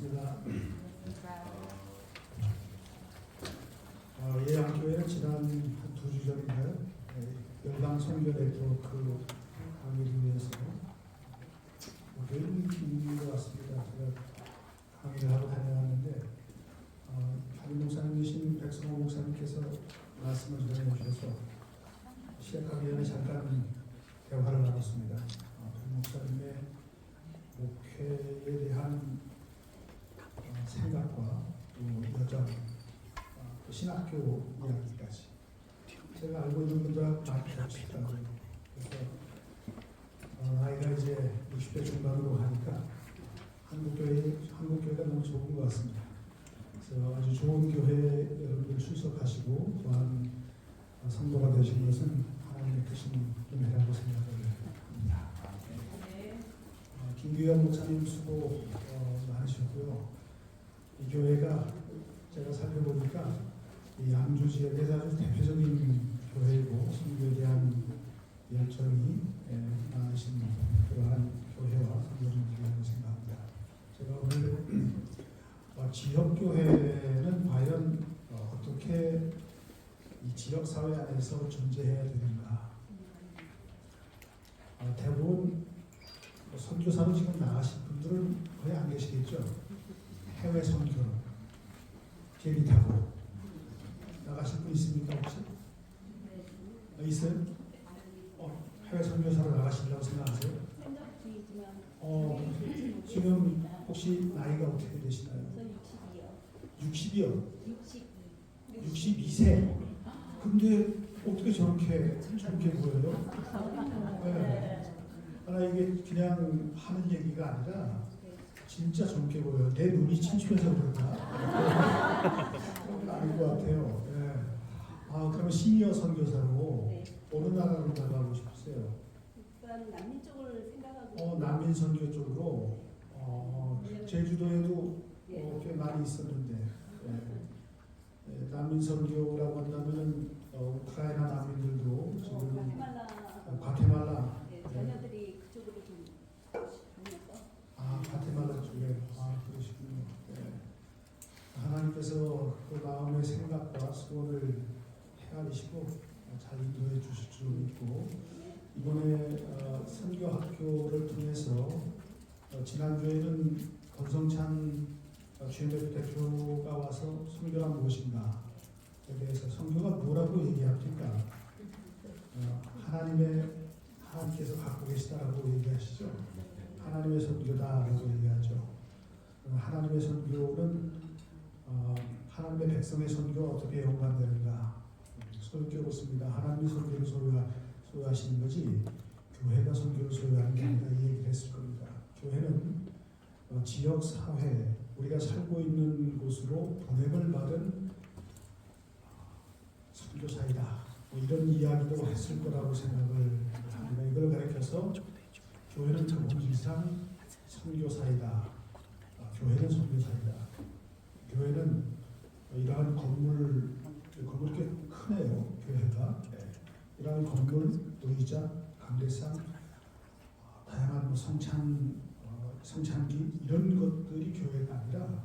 반갑습니다. 예양교회는 지난 한 2주 전인가요? 열방 선교 네트워크 강의를 위해서 목요일 긴 것 같습니다. 제가 강의를 하고 다녀왔는데 담임 목사님이신 백성호 목사님께서 말씀을 전해주셔서 시작하기 전에 잠깐 대화를 나눴습니다. 담임 목사님의 목회에 대한 생각과 또 여정, 또 신학교 이야기까지 제가 알고 있는 분들하고 많이 겹치더라고요. 그래서 나이가 이제 60대 중반으로 가니까 한국교회가 너무 좋은 것 같습니다. 그래서 아주 좋은 교회 여러분들 출석하시고 또한 성도가 되신 것은 하나님의 크신 은혜라고 생각을 합니다. 김규현 목사님 수고 많으셨고요. 이 교회가 제가 살펴보니까 이 양주 지역에서 아주 대표적인 교회이고 선교에 대한 열정이 많으신 그러한 교회와 선교님들이라고 생각합니다. 제가 오늘 지역교회는 과연 어떻게 이 지역사회 안에서 존재해야 되는가. 대부분 선교사로 지금 나가신 분들은 거의 안 계시겠죠. 해외 선교로 비행기 타고 나가신 분 있습니까 혹시? 있어요? 해외 선교사로 나가시려고 생각하세요? 지금 혹시 나이가 어떻게 되시나요? 저 60이요? 62. 62세? 근데 어떻게 저렇게 젊게 보여요? 네. 이게 그냥 하는 얘기가 아니라 진짜 젊게 보여요. 내 눈이 침침해서 그런가? 그건 아닐 것 같아요. 네. 그러면 시니어 선교사로 네. 어느 나라로 나가고 싶으세요? 일단 난민 쪽을 생각하고. 난민 선교 쪽으로. 제주도에도 예. 꽤 많이 있었는데. 난민 선교라고 한다면은 우크라이나 난민들도 지금 과테말라. 네, 자녀들이 그쪽으로 좀 보내서. 과테말라 쪽에 그러시군요. 하나님께서 그 마음의 생각과 소원을 헤아리시고 잘 인도해 주실 줄 믿고 이번에 선교 학교를 통해서 지난주에는 권성찬 GMF 대표가 와서 선교란 무엇인가에 대해서 선교가 뭐라고 얘기합니까? 하나님께서 갖고 계시다라고 얘기하시죠. 하나님의 선교다라고 얘기하죠. 하나님의 선교는 하나님의 백성의 선교가 어떻게 연관되는가? 소유교 묻습니다. 하나님이 선교를 소유하시는 거지 교회가 선교를 소유하는 게 아니라 이 얘기를 했을 겁니다. 교회는 지역 사회 우리가 살고 있는 곳으로 보냄을 받은 선교사이다. 이런 이야기도 했을 거라고 생각을 합니다. 이걸 가리켜서 교회는 본질상 선교사이다. 교회는 선교사이다. 교회는 이러한 건물 꽤 크네요. 교회가 이러한 건물, 의자, 강대상, 다양한 성찬기 이런 것들이 교회가 아니라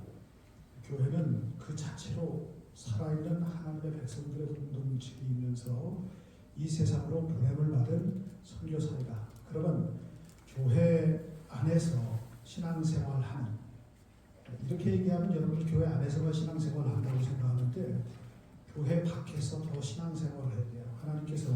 교회는 그 자체로 살아있는 하나님의 백성들의 공동체이면서 이 세상으로 보냄을 받은 선교사이다. 그러면 교회 안에서 신앙생활하는 이렇게 얘기하면 여러분 교회 안에서만 신앙생활을 한다고 생각하는데 교회 밖에서 더 신앙생활을 해야 돼요. 하나님께서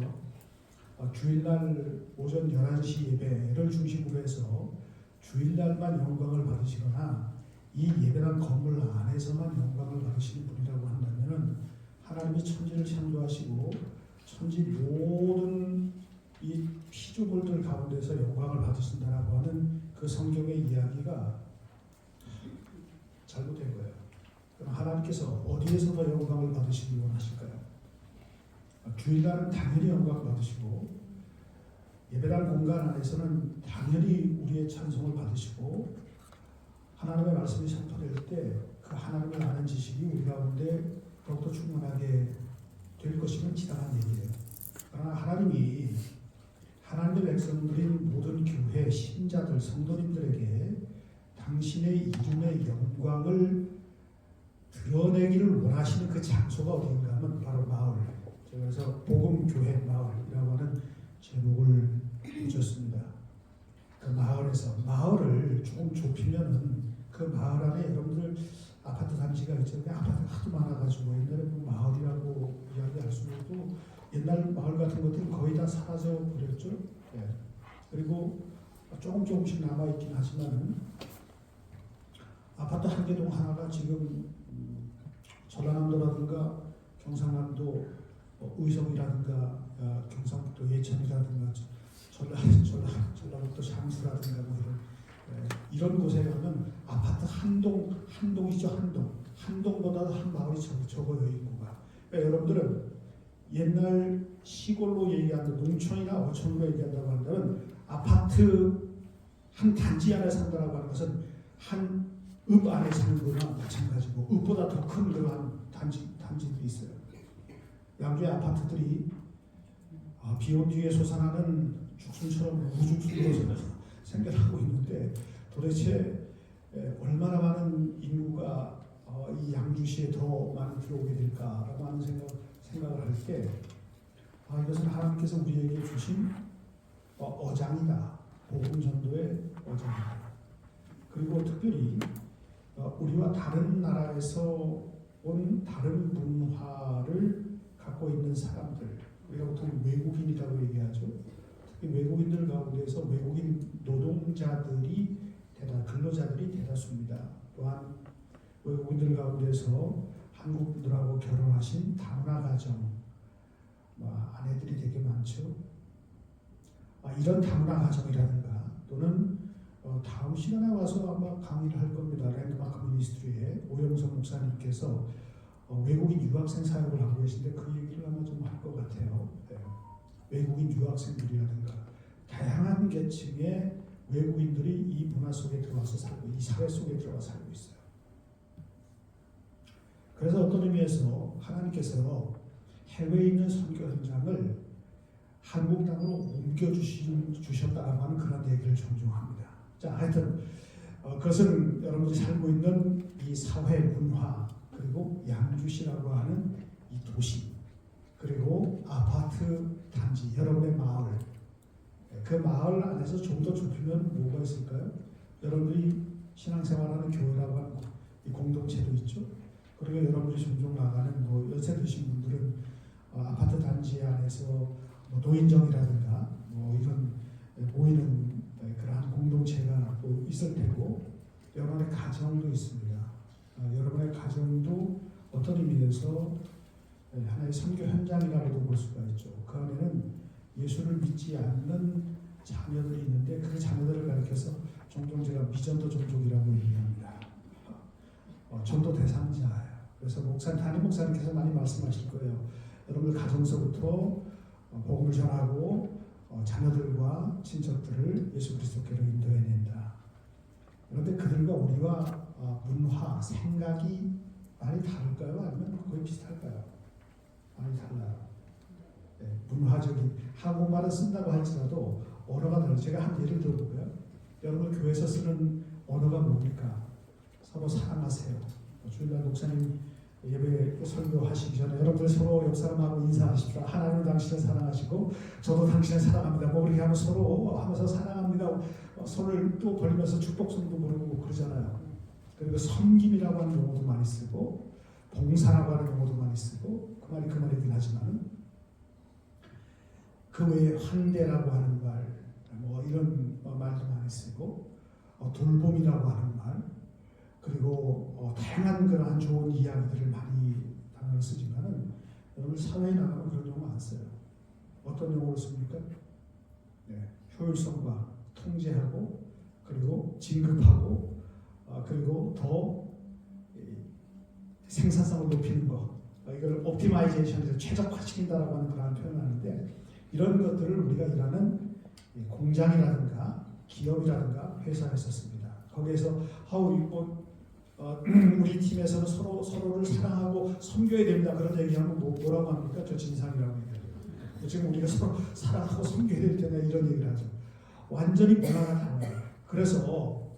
주일날 오전 11시 예배를 중심으로 해서 주일날만 영광을 받으시거나 이 예배란 건물 안에서만 영광을 받으시는 분이라고 한다면 하나님이 천지를 창조하시고 천지 모든 이 피조물들 가운데서 영광을 받으신다라고 하는 그 성경의 이야기가 잘못된 거예요. 그럼 하나님께서 어디에서 더 영광을 받으시기 원하실까요? 주일날은 당연히 영광을 받으시고 예배당 공간 안에서는 당연히 우리의 찬송을 받으시고 하나님의 말씀이 선포될 때 그 하나님을 아는 지식이 우리 가운데 더욱더 충만하게 될 것이면 지당한 얘기예요. 그러나 하나님이 하나님의 백성들인 모든 교회 신자들 성도님들에게 당신의 이름의 영광을 드러내기를 원하시는 그 장소가 어디인가 하면 바로 마을. 그래서 복음교회 마을이라고 하는 제목을 붙였습니다. 그 마을에서 마을을 조금 좁히면은 그 마을 안에 여러분들 아파트 단지가 있죠. 그 아파트가 하도 많아가지고 옛날에 뭐 마을이라고 이야기할 수도 있고 옛날 마을 같은 것들은 거의 다 사라져 버렸죠. 예. 그리고 조금씩 남아있긴 하지만은 아파트 한 개동 하나가 지금 전라남도라든가 경상남도 의성이라든가 경상북도 예천이라든가 전라북도 장수라든가 뭐 이런 곳에 가면 아파트 한 동이죠. 한 동보다 한 마을이 적어요 인구가. 그러니까 여러분들은 옛날 시골로 얘기하는 농촌이나 어촌으로 얘기한다고 한다면 아파트 한 단지 안에 산다라고 하는 것은 한 읍 안에 사는 거나 마찬가지고 읍보다 더 큰 그러한 단지들이 있어요. 양주의 아파트들이 비온 뒤에 솟아나는 죽순처럼 우죽순으로 생겨나고 있는데 도대체 얼마나 많은 인구가 이 양주시에 더 많이 들어오게 될까라고 하는 생각을 할 때 이것은 하나님께서 우리에게 주신 어장이다. 복음 전도의 어장이다. 그리고 특별히 우리와 다른 나라에서 온 다른 문화를 갖고 있는 사람들, 우리가 보통 외국인이라고 얘기하죠. 특히 외국인들 가운데서 외국인 노동자들이 근로자들이 대다수입니다. 또한 외국인들 가운데서 한국 분들하고 결혼하신 다문화 가정 아내들이 되게 많죠. 이런 다문화 가정이라든가 또는 다음 시간에 와서 아마 강의를 할 겁니다. 랜드마크 미니스트리에 오영석 목사님께서 외국인 유학생 사역을 하고 계신데 그 얘기를 아마 좀 할 것 같아요. 네. 외국인 유학생들이라든가 다양한 계층의 외국인들이 이 문화 속에 들어와서 살고 이 사회 속에 들어와 살고 있어요. 그래서 어떤 의미에서 하나님께서 해외에 있는 선교 현장을 한국 땅으로 옮겨주셨다라고 하는 그런 얘기를 종종 합니다. 자, 하여튼 그것은 여러분들이 살고 있는 이 사회 문화 그리고 양주시라고 하는 이 도시 그리고 아파트 단지 여러분의 마을 그 마을 안에서 좀 더 좁히면 뭐가 있을까요? 여러분들이 신앙생활하는 교회라고 하는 이 공동체도 있죠. 그리고 여러분들이 종종 나가는 연세 드신 분들은 아파트 단지 안에서 노인정이라든가 이런 모이는 그러한 공동체가 또 있을 테고 여러분의 가정도 있습니다. 여러분의 가정도 어떤 의미에서 하나의 선교 현장이라고도 볼 수가 있죠. 그 안에는 예수를 믿지 않는 자녀들이 있는데 그 자녀들을 가리켜서 종종 제가 미전도 종족이라고 얘기합니다. 전도 대상자예요. 그래서 담임 목사님께서 많이 말씀하실 거예요. 여러분들 가정서부터 복음을 전하고 자녀들과 친척들을 예수 그리스도께로 인도해낸다. 그런데 그들과 우리와 문화, 생각이 많이 다를까요? 아니면 거의 비슷할까요? 많이 달라요. 네, 문화적인 한국말을 쓴다고 할지라도 언어가 달라요. 제가 한 예를 들어볼까요? 여러분 교회에서 쓰는 언어가 뭡니까? 서로 사랑하세요. 주일날 목사님 예배 설교하시기 전에 여러분들 서로 옆 사람하고 인사하십시오. 하나님은 당신을 사랑하시고 저도 당신을 사랑합니다. 그렇게 하면 서로 하면서 사랑합니다. 손을 또 벌리면서 축복성도 부르고 그러잖아요. 그리고 섬김이라고 하는 용어도 많이 쓰고 봉사라고 하는 용어도 많이 쓰고 그 말이긴 하지만 그 외에 환대라고 하는 말 이런 말도 많이 쓰고 돌봄이라고 하는 말 그리고 다양한 그러한 좋은 이야기들을 많이 단어를 쓰지만은 여러분 사회에 나가면 그런 용어 안 써요. 어떤 용어를 씁니까? 네, 효율성과 통제하고 그리고 진급하고 그리고 더 생산성을 높이는 거 이걸 옵티마이제이션에서 최적화시킨다라고 하는 그런 표현을 하는데 이런 것들을 우리가 일하는 공장이라든가 기업이라든가 회사에 썼습니다. 거기에서 우리 팀에서는 서로를 사랑하고 섬겨야 됩니다. 그런 얘기하면 뭐라고 합니까? 저 진상이라고 얘기해요. 지금 우리가 서로 사랑하고 섬겨야 될 텐데 이런 얘기를 하죠. 완전히 문화가 달라요. 그래서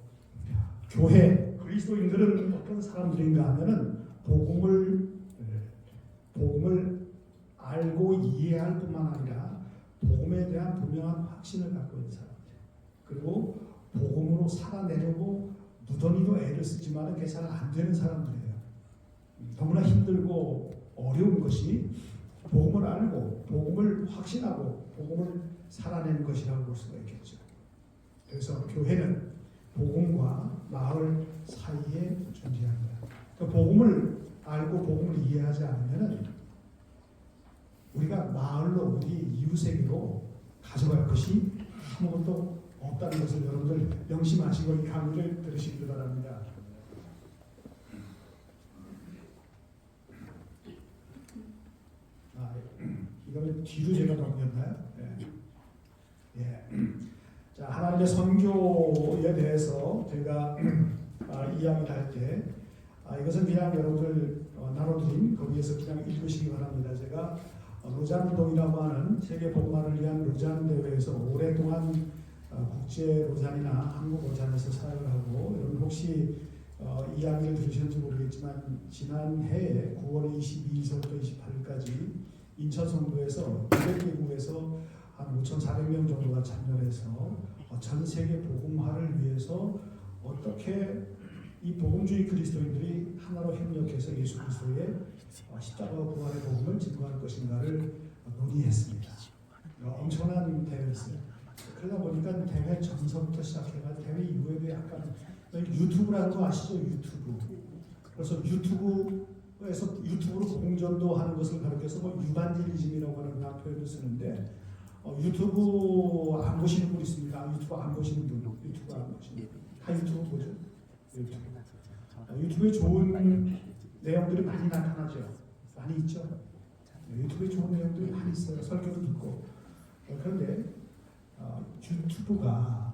교회 그리스도인들은 어떤 사람들인가 하면은 복음을 알고 이해할 뿐만 아니라 복음에 대한 분명한 확신을 갖고 있는 사람들. 그리고 복음으로 살아내려고 무던히도 애를 쓰지만 그게 잘 안 되는 사람들이에요. 너무나 힘들고 어려운 것이 복음을 알고 복음을 확신하고 복음을 살아내는 것이라고 볼 수가 있겠죠. 그래서 교회는 복음과 마을 사이에 존재합니다. 그러니까 복음을 알고 복음을 이해하지 않으면 우리가 마을로 우리 이웃에게로 가져갈 것이 아무것도 없다는 것을 여러분들 명심하시고 이 강의를 들으시기 바랍니다. 이거는 뒤로 제가 넘겼나요? 예. 자, 하나님의 선교에 대해서 제가 이야기를 할 때 이것은 그냥 여러분들 나눠드린 거기에서 그냥 읽으시기 바랍니다. 제가 로잔운동이라고 하는 세계 복음화를 위한 로잔 대회에서 오랫동안 국제 로잔이나 한국 로잔에서 사역을 하고 여러분 혹시 이야기를 들으셨는지 모르겠지만 지난해 9월 22일부터 28일까지 인천 성도에서 200개국에서 한 5,400명 정도가 참여해서 전 세계 복음화를 위해서 어떻게 이 복음주의 그리스도인들이 하나로 협력해서 예수 그리스도의 십자가와 부활의 복음을 증거할 것인가를 논의했습니다. 엄청난 대회였어요. 그러다 보니까 대회 전서부터 시작해가지고 대회 이후에도 약간 유튜브라는 거 아시죠? 유튜브. 그래서 유튜브로 공전도 하는 것을 가르쳐서 유반질리즘이라고 하는 표현을 쓰는데 유튜브 안 보시는 분 있습니까? 유튜브 안 보시는 분, 유튜브 안 보시는 분. 다 유튜브 보죠? 유튜브에 좋은 내용들이 많이 나타나죠. 많이 있죠. 유튜브에 좋은 내용들이 많이 있어요. 설교도 듣고. 그런데 유튜브가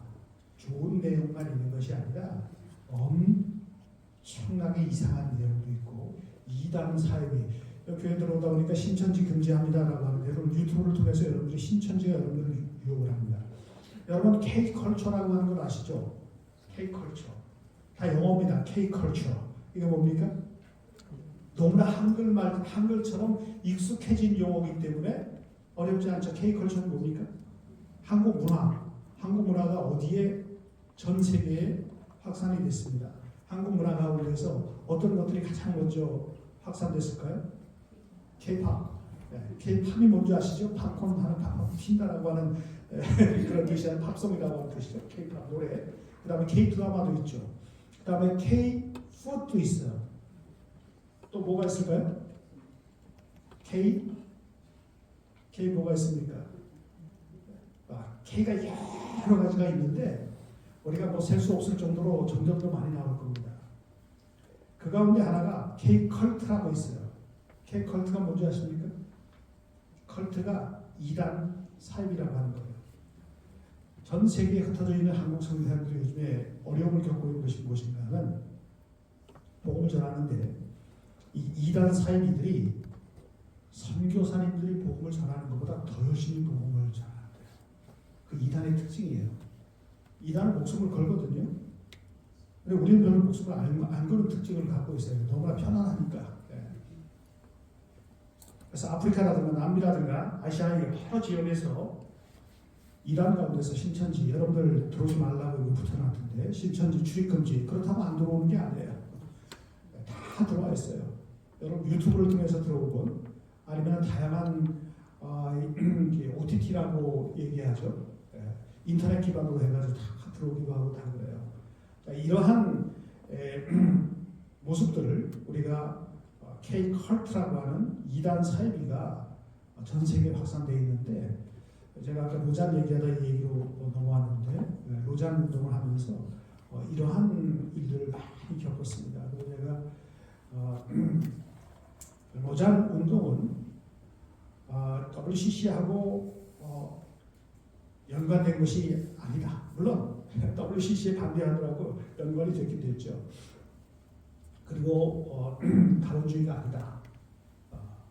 좋은 내용만 있는 것이 아니라 엄청나게 이상한 내용도 있고 이단 사회비 교회 들어오다 보니까 신천지 금지합니다라고 하는데 여러분 유튜브를 통해서 여러분들이 신천지가 여러분들을 유혹을 합니다. 여러분 K컬처라고 하는 걸 아시죠? K컬처. 다 영어입니다. K컬처. 이게 뭡니까? 너무나 한글처럼 익숙해진 용어이기 때문에 어렵지 않죠. K컬처는 뭡니까? 한국 문화. 한국 문화가 어디에 전 세계에 확산이 됐습니다. 한국 문화 가운데서 어떤 것들이 가장 먼저 확산됐을까요? K-팝. K-팝이 뭔지 아시죠? 팝콘 하는 팝콘 튄다라고 하는 그런 뜻이 아니라 팝송이라고 하는 뜻이죠. K-팝 노래. 그 다음에 K-드라마도 있죠. 그 다음에 K-푸드도 있어요. 또 뭐가 있을까요? K 뭐가 있습니까? K가 여러 가지가 있는데 우리가 셀 수 없을 정도로 점점 더 많이 나올 겁니다. 그 가운데 하나가 K-컬트라고 있어요. K-컬트가 뭔지 아십니까? 컬트가 이단 사입이라고 하는 거예요. 전 세계에 흩어져 있는 한국 성도들이 요즘에 어려움을 겪고 있는 것이 무엇인가 하면 복음을 전하는데 이 이단 사이비들이 선교사님들이 복음을 전하는 것보다 더 열심히 복음을 전하는 거예요. 그 이단의 특징이에요. 이단은 목숨을 걸거든요. 근데 우리는 별로 목숨을 안 거는 특징을 갖고 있어요. 너무나 편안하니까. 그래서 아프리카라든가 남미라든가 아시아의 여러 지역에서 이란 가운데서 신천지 여러분들 들어오지 말라고 붙여놨던데 신천지 출입금지 그렇다고 안 들어오는 게 아니에요. 다 들어와 있어요. 여러분 유튜브를 통해서 들어오건 아니면 다양한 OTT라고 얘기하죠. 인터넷 기반으로 해가지고 다 들어오기도 하고 다 그래요. 이러한 모습들을 우리가 K-컬트라고 하는 이단 사이비가 전 세계에 확산되어 있는데 제가 아까 로잔 얘기하다 이 얘기로 넘어왔는데 로잔 운동을 하면서 이러한 일들을 많이 겪었습니다. 그래서 제가 로잔 운동은 WCC하고 연관된 것이 아니다. 물론 WCC에 반대하더라고 연관이 됐긴 됐죠. 그리고 다원주의가 아니다.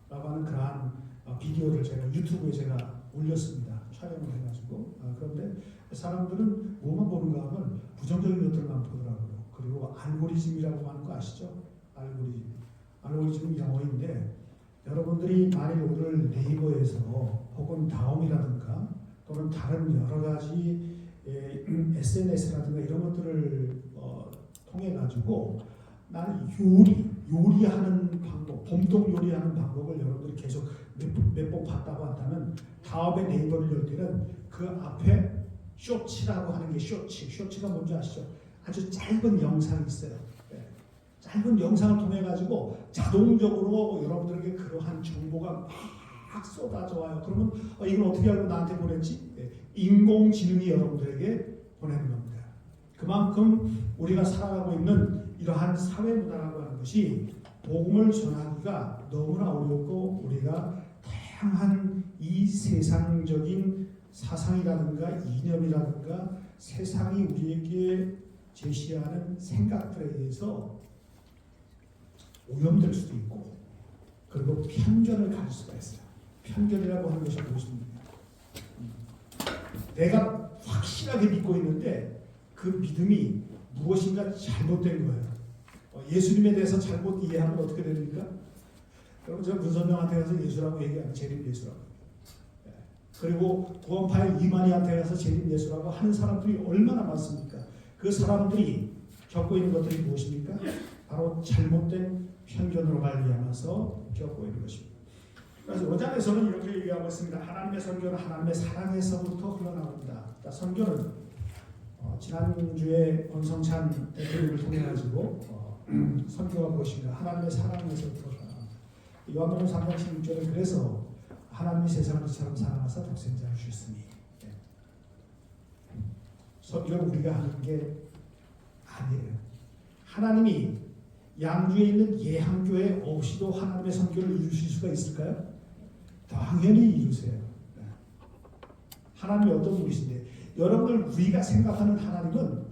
라고 하는 그러한 비디오를 제가 유튜브에 제가 올렸습니다. 촬영을 해가지고. 그런데 사람들은 뭐만 보는가 하면 부정적인 것들만 보더라고요. 그리고 알고리즘이라고 하는 거 아시죠? 알고리즘. 알고리즘은 영어인데 여러분들이 만일 오늘 네이버에서 혹은 다음이라든가 또는 다른 여러 가지 SNS라든가 이런 것들을 통해 가지고 나는 요리하는 방법, 봄동 요리하는 방법을 여러분들이 계속 몇 번 봤다고 한다면 다음에 네이버를 열 때는 그 앞에 쇼츠라고 하는 게 쇼츠가 뭔지 아시죠? 아주 짧은 영상이 있어요. 짧은 영상을 통해 가지고 자동적으로 여러분들에게 그러한 정보가 막 쏟아져 와요. 그러면 이걸 어떻게 알고 나한테 보냈지? 인공지능이 여러분들에게 보내는 겁니다. 그만큼 우리가 살아가고 있는 이러한 사회 문화라고 하는 것이 복음을 전하기가 너무나 어렵고 우리가 다양한 이 세상적인 사상이라든가 이념이라든가 세상이 우리에게 제시하는 생각들에 의해서 오염될 수도 있고 그리고 편견을 가질 수가 있어요. 편견이라고 하는 것이 무엇입니까? 내가 확실하게 믿고 있는데 그 믿음이 무엇인가 잘못된 거예요. 예수님에 대해서 잘못 이해하면 어떻게 됩니까? 여러분 제가 문선명한테 가서 예수라고 얘기하면 재림 예수라고. 그리고 구원파의 이만희한테 가서 재림 예수라고 하는 사람들이 얼마나 많습니까? 그 사람들이 겪고 있는 것들이 무엇입니까? 바로 잘못된 편견으로 말미암아서 겪고 있는 것입니다. 그래서 5장에서는 이렇게 얘기하고 있습니다. 하나님의 선교는 하나님의 사랑에서부터 흘러나옵니다. 선교는 지난주에 권성찬 대표님을 통해 가지고 선교가 무엇인가 하나님의 사랑에서부터 흘러나옵니다. 요한복음 3장 16절에 그래서 하나님이 세상을 이처럼 사랑하사 독생자를 주셨으니 선교는 우리가 하는 게 아니에요. 하나님이 양주에 있는 예한교회 없이도 하나님의 선교를 이루실 수가 있을까요? 당연히 이루세요. 하나님이 어떤 분이신데 여러분들 우리가 생각하는 하나님은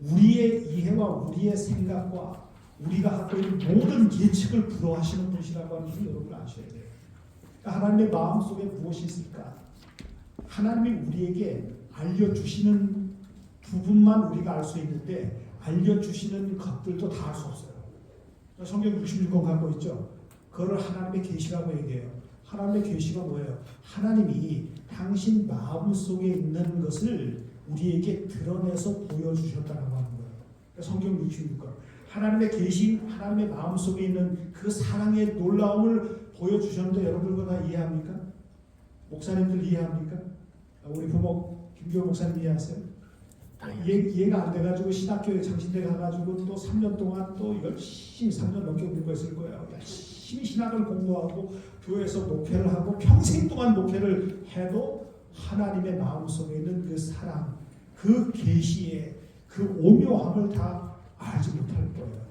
우리의 이해와 우리의 생각과 우리가 갖고 있는 모든 예측을 불허하시는 분이라고 하는 것을 여러분 아셔야 돼요. 그러니까 하나님의 마음속에 무엇이 있을까? 하나님이 우리에게 알려주시는 부분만 우리가 알 수 있는데 알려주시는 것들도 다 알 수 없어요. 성경 66권 갖고 있죠. 그걸 하나님의 계시라고 얘기해요. 하나님의 계시가 뭐예요? 하나님이 당신 마음속에 있는 것을 우리에게 드러내서 보여주셨다라고 하는 거예요. 성경 66권 하나님의 계시, 하나님의 마음속에 있는 그 사랑의 놀라움을 보여주셨는데 여러분 그거 다 이해합니까? 목사님들 이해합니까? 우리 부모 김교호 목사님 이해하세요? 이해가 안 돼가지고 신학교에 장신대 가가지고 또 3년 동안 또 열심히 3년 넘게 공부했을 거예요. 열심히 신학을 공부하고 교회에서 목회를 하고 평생 동안 목회를 해도 하나님의 마음속에 있는 그 사랑, 그 계시의 그 오묘함을 다 알지 못할 거예요.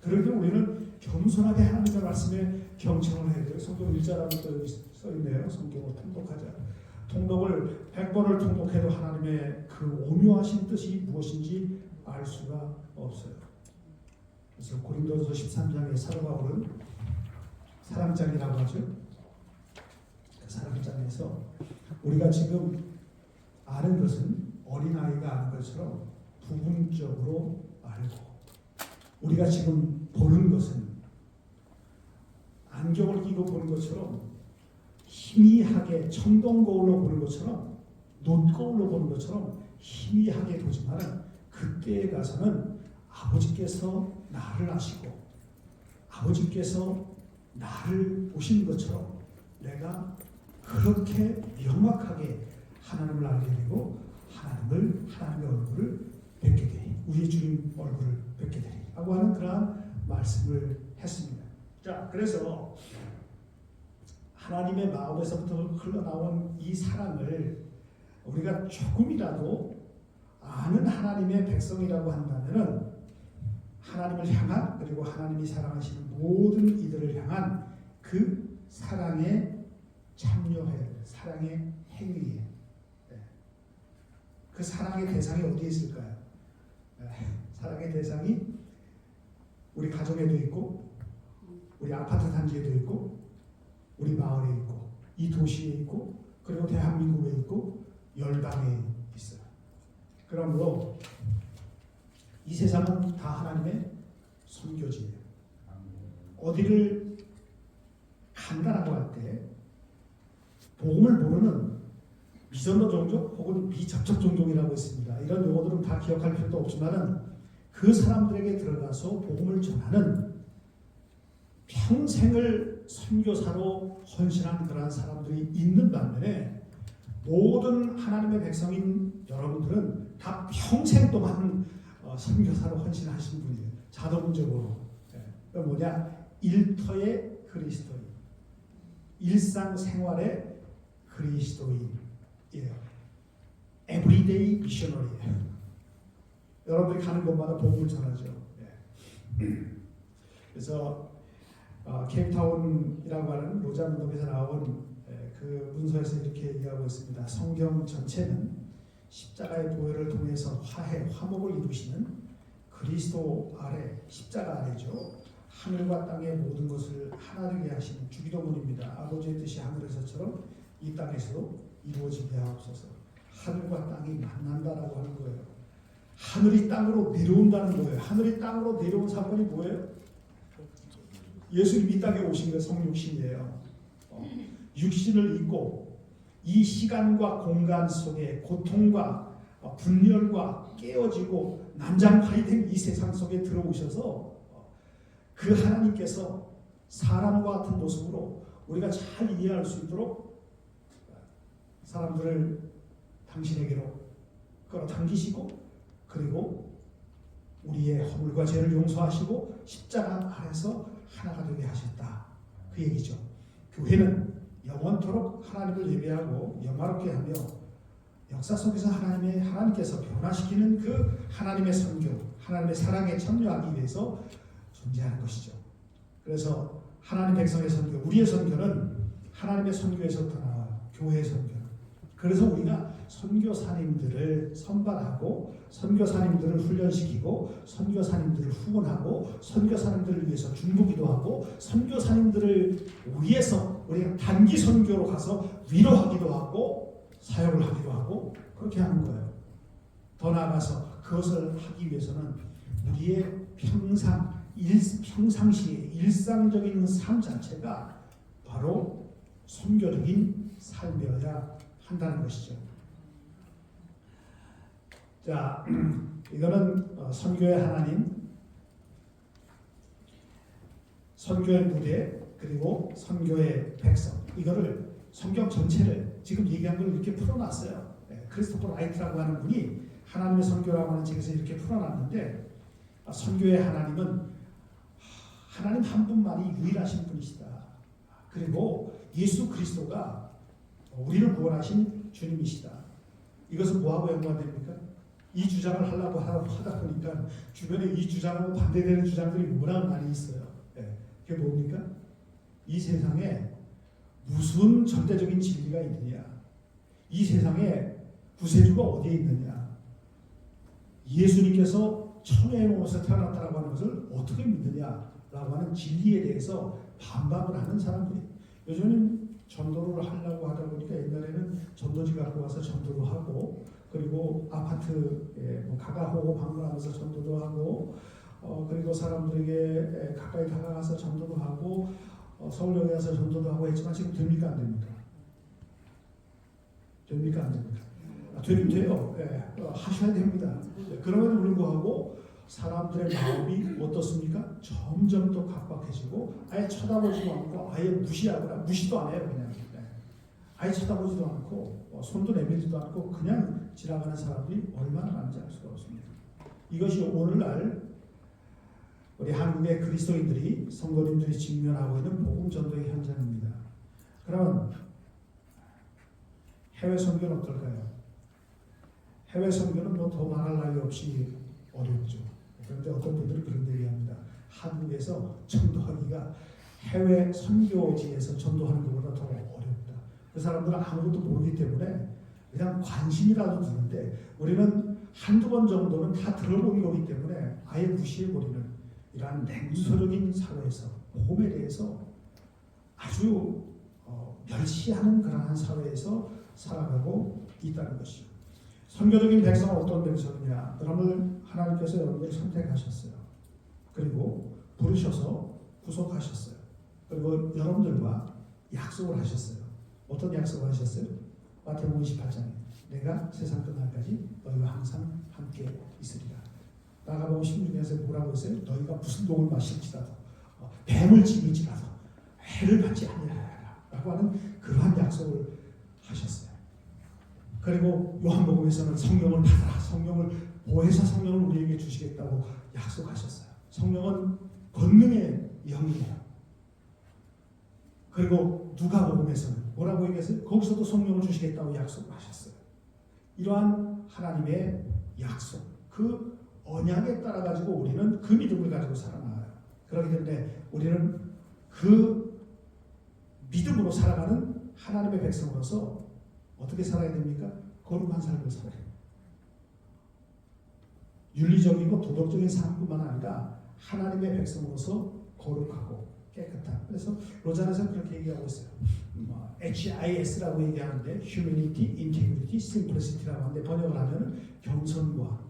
그러기 우리는 겸손하게 하나님의 말씀에 경청을 해야 돼요. 성경 1자라고 또 여기 써있네요. 성경을 통독하자. 통독을 100번을 통독해도 하나님의 그 오묘하신 뜻이 무엇인지 알 수가 없어요. 그래서 고린도서 13장의 사도 바울은 사랑장이라고 하죠. 그 사랑장에서 우리가 지금 아는 것은 어린아이가 아는 것처럼 부분적으로 알고 우리가 지금 보는 것은 안경을 끼고 보는 것처럼 희미하게 청동거울로 보는 것처럼 놋거울로 보는 것처럼 희미하게 보지만 그때에 가서는 아버지께서 나를 아시고 아버지께서 나를 보신 것처럼 내가 그렇게 명확하게 하나님을 알게 되고 하나님의 얼굴을 뵙게 되리 우리 주님 얼굴을 뵙게 되리 라고 하는 그러한 말씀을 했습니다. 자, 그래서 하나님의 마음에서부터 흘러나온 이 사랑을 우리가 조금이라도 아는 하나님의 백성이라고 한다면 하나님을 향한 그리고 하나님이 사랑하시는 모든 이들을 향한 그 사랑에 참여해 사랑의 행위에 그 사랑의 대상이 어디에 있을까요? 사랑의 대상이 우리 가정에도 있고 우리 아파트 단지에도 있고 우리 마을에 있고 이 도시에 있고 그리고 대한민국에 있고 열방에 있어요. 그러므로 이 세상은 다 하나님의 선교지예요. 어디를 간다라고 할 때 복음을 모르는 미전도 종족 혹은 미접촉 종족이라고 있습니다. 이런 용어들은 다 기억할 필요도 없지만은 그 사람들에게 들어가서 복음을 전하는 평생을 선교사로 헌신한 그러한 사람들이 있는 반면에 모든 하나님의 백성인 여러분들은 다 평생 동안 선교사로 헌신하신 분이에요. 자동적으로. 그 뭐냐? 일터의 그리스도인, 일상생활의 그리스도인이에요. 에브리데이 미셔너리예요. 여러분들이 가는 곳마다 복음을 전하죠. 그래서 케이프타운이라고 하는 로자문독에서 나온 그 문서에서 이렇게 얘기하고 있습니다. 성경 전체는 십자가의 보혈을 통해서 화목을 이루시는 그리스도 아래, 십자가 아래죠. 하늘과 땅의 모든 것을 하나 되게 하시는 주기도문입니다. 아버지의 뜻이 하늘에서처럼 이 땅에서도 이루어지게 하옵소서. 하늘과 땅이 만난다라고 하는 거예요. 하늘이 땅으로 내려온다는 거예요. 하늘이 땅으로 내려온 사건이 뭐예요? 예수님이 이 땅에 오신 게 성육신이에요. 육신을 입고 이 시간과 공간 속에 고통과 분열과 깨어지고 난장판이 된 이 세상 속에 들어오셔서 그 하나님께서 사람과 같은 모습으로 우리가 잘 이해할 수 있도록 사람들을 당신에게로 끌어당기시고 그리고 우리의 허물과 죄를 용서하시고 십자가 아래서 하나가 되게 하셨다. 그 얘기죠. 교회는 영원토록 하나님을 예배하고 영화롭게 하며 역사 속에서 하나님께서 변화시키는 그 하나님의 선교, 하나님의 사랑에 참여하기 위해서 존재하는 것이죠. 그래서 하나님 백성의 선교, 우리의 선교는 하나님의 선교에서부터 나와요. 교회의 선교는. 그래서 우리가 선교사님들을 선발하고 선교사님들을 훈련시키고 선교사님들을 후원하고 선교사님들을 위해서 중보기도 하고 선교사님들을 위해서 우리가 단기 선교로 가서 위로하기도 하고 사역을 하기도 하고 그렇게 하는 거예요. 더 나아가서 그것을 하기 위해서는 우리의 평상시의 일상적인 삶 자체가 바로 선교적인 삶이어야 한다는 것이죠. 자, 이거는 선교의 하나님, 선교의 무대, 그리고 선교의 백성. 이거를 성경 전체를 지금 얘기한 걸 이렇게 풀어놨어요. 크리스토퍼 라이트라고 하는 분이 하나님의 선교라고 하는 책에서 이렇게 풀어놨는데 선교의 하나님은 하나님 한 분만이 유일하신 분이시다. 그리고 예수 그리스도가 우리를 구원하신 주님이시다. 이것은 뭐하고 연관됩니까? 이 주장을 하려고 하다 보니까 주변에 이 주장하고 반대되는 주장들이 워낙 많이 있어요. 그게 뭡니까? 이 세상에 무슨 절대적인 진리가 있느냐? 이 세상에 구세주가 어디에 있느냐? 예수님께서 천의 몸에서 태어났다라고 하는 것을 어떻게 믿느냐라고 하는 진리에 대해서 반박을 하는 사람들이 요즘은 전도를 하려고 하다 보니까 옛날에는 전도지 갖고 와서 전도도 하고 그리고 아파트에 가가호고 방문하면서 전도도 하고 그리고 사람들에게 가까이 다가가서 전도도 하고 서울역에 가서 전도도 하고 했지만 지금 됩니까 안 됩니까? 됩니까 안 됩니까? 되긴 돼요. 하셔야 됩니다. 그럼에도 불구하고 사람들의 마음이 어떻습니까? 점점 더 각박해지고 아예 쳐다보지도 않고 아예 무시하거나 무시도 안 해요. 그냥 아예 쳐다보지도 않고 손도 내밀지도 않고 그냥 지나가는 사람들이 얼마나 많은지 알 수가 없습니다. 이것이 오늘날 우리 한국의 그리스도인들이 성도님들이 직면하고 있는 복음 전도의 현장입니다. 그러면 해외 선교는 어떨까요? 해외 선교는 뭐 더 말할 나위 없이 어렵죠. 그런데 어떤 분들은 그런 얘기합니다. 한국에서 전도하기가 해외 선교지에서 전도하는 것보다 더 어렵다. 그 사람들은 아무것도 모르기 때문에 그냥 관심이라도 드는데 우리는 한두 번 정도는 다 들어본 거기 때문에 아예 무시해버리는 이러한 냉소적인 사회에서 복음에 대해서 아주 멸시하는 그러한 사회에서 살아가고 있다는 것이죠. 선교적인 백성은 어떤 백성이냐? 여러분을 하나님께서 여러분을 선택하셨어요. 그리고 부르셔서 구속하셨어요. 그리고 여러분들과 약속을 하셨어요. 어떤 약속을 하셨어요? 마태복음 28장에 내가 세상 끝날까지 너희와 항상 함께 있으리라. 마가복음 16장에서 뭐라고 했어요? 너희가 무슨 독을 마실지라도 뱀을 지닐지라도 해를 받지 아니하리라 라고 하는 그러한 약속을 하셨어요. 그리고 요한복음에서는 성령을 받아라. 성령을 보혜사 성령을 우리에게 주시겠다고 약속하셨어요. 성령은 권능의 영이에요. 그리고 누가복음에서는 뭐라고 얘기했어요? 거기서도 성령을 주시겠다고 약속하셨어요. 이러한 하나님의 약속, 그 언약에 따라 가지고 우리는 그 믿음을 가지고 살아나가요. 그렇기 때문에 우리는 그 믿음으로 살아가는 하나님의 백성으로서 어떻게 살아야 됩니까? 거룩한 삶을 살아야 돼요. 윤리적이고 도덕적인 삶뿐만 아니라 하나님의 백성으로서 거룩하고 깨끗한. 그래서 로잔에서 그렇게 얘기하고 있어요. HIS라고 얘기하는데 Humanity, Integrity, Simplicity라고 하는데 번역을 하면 겸손과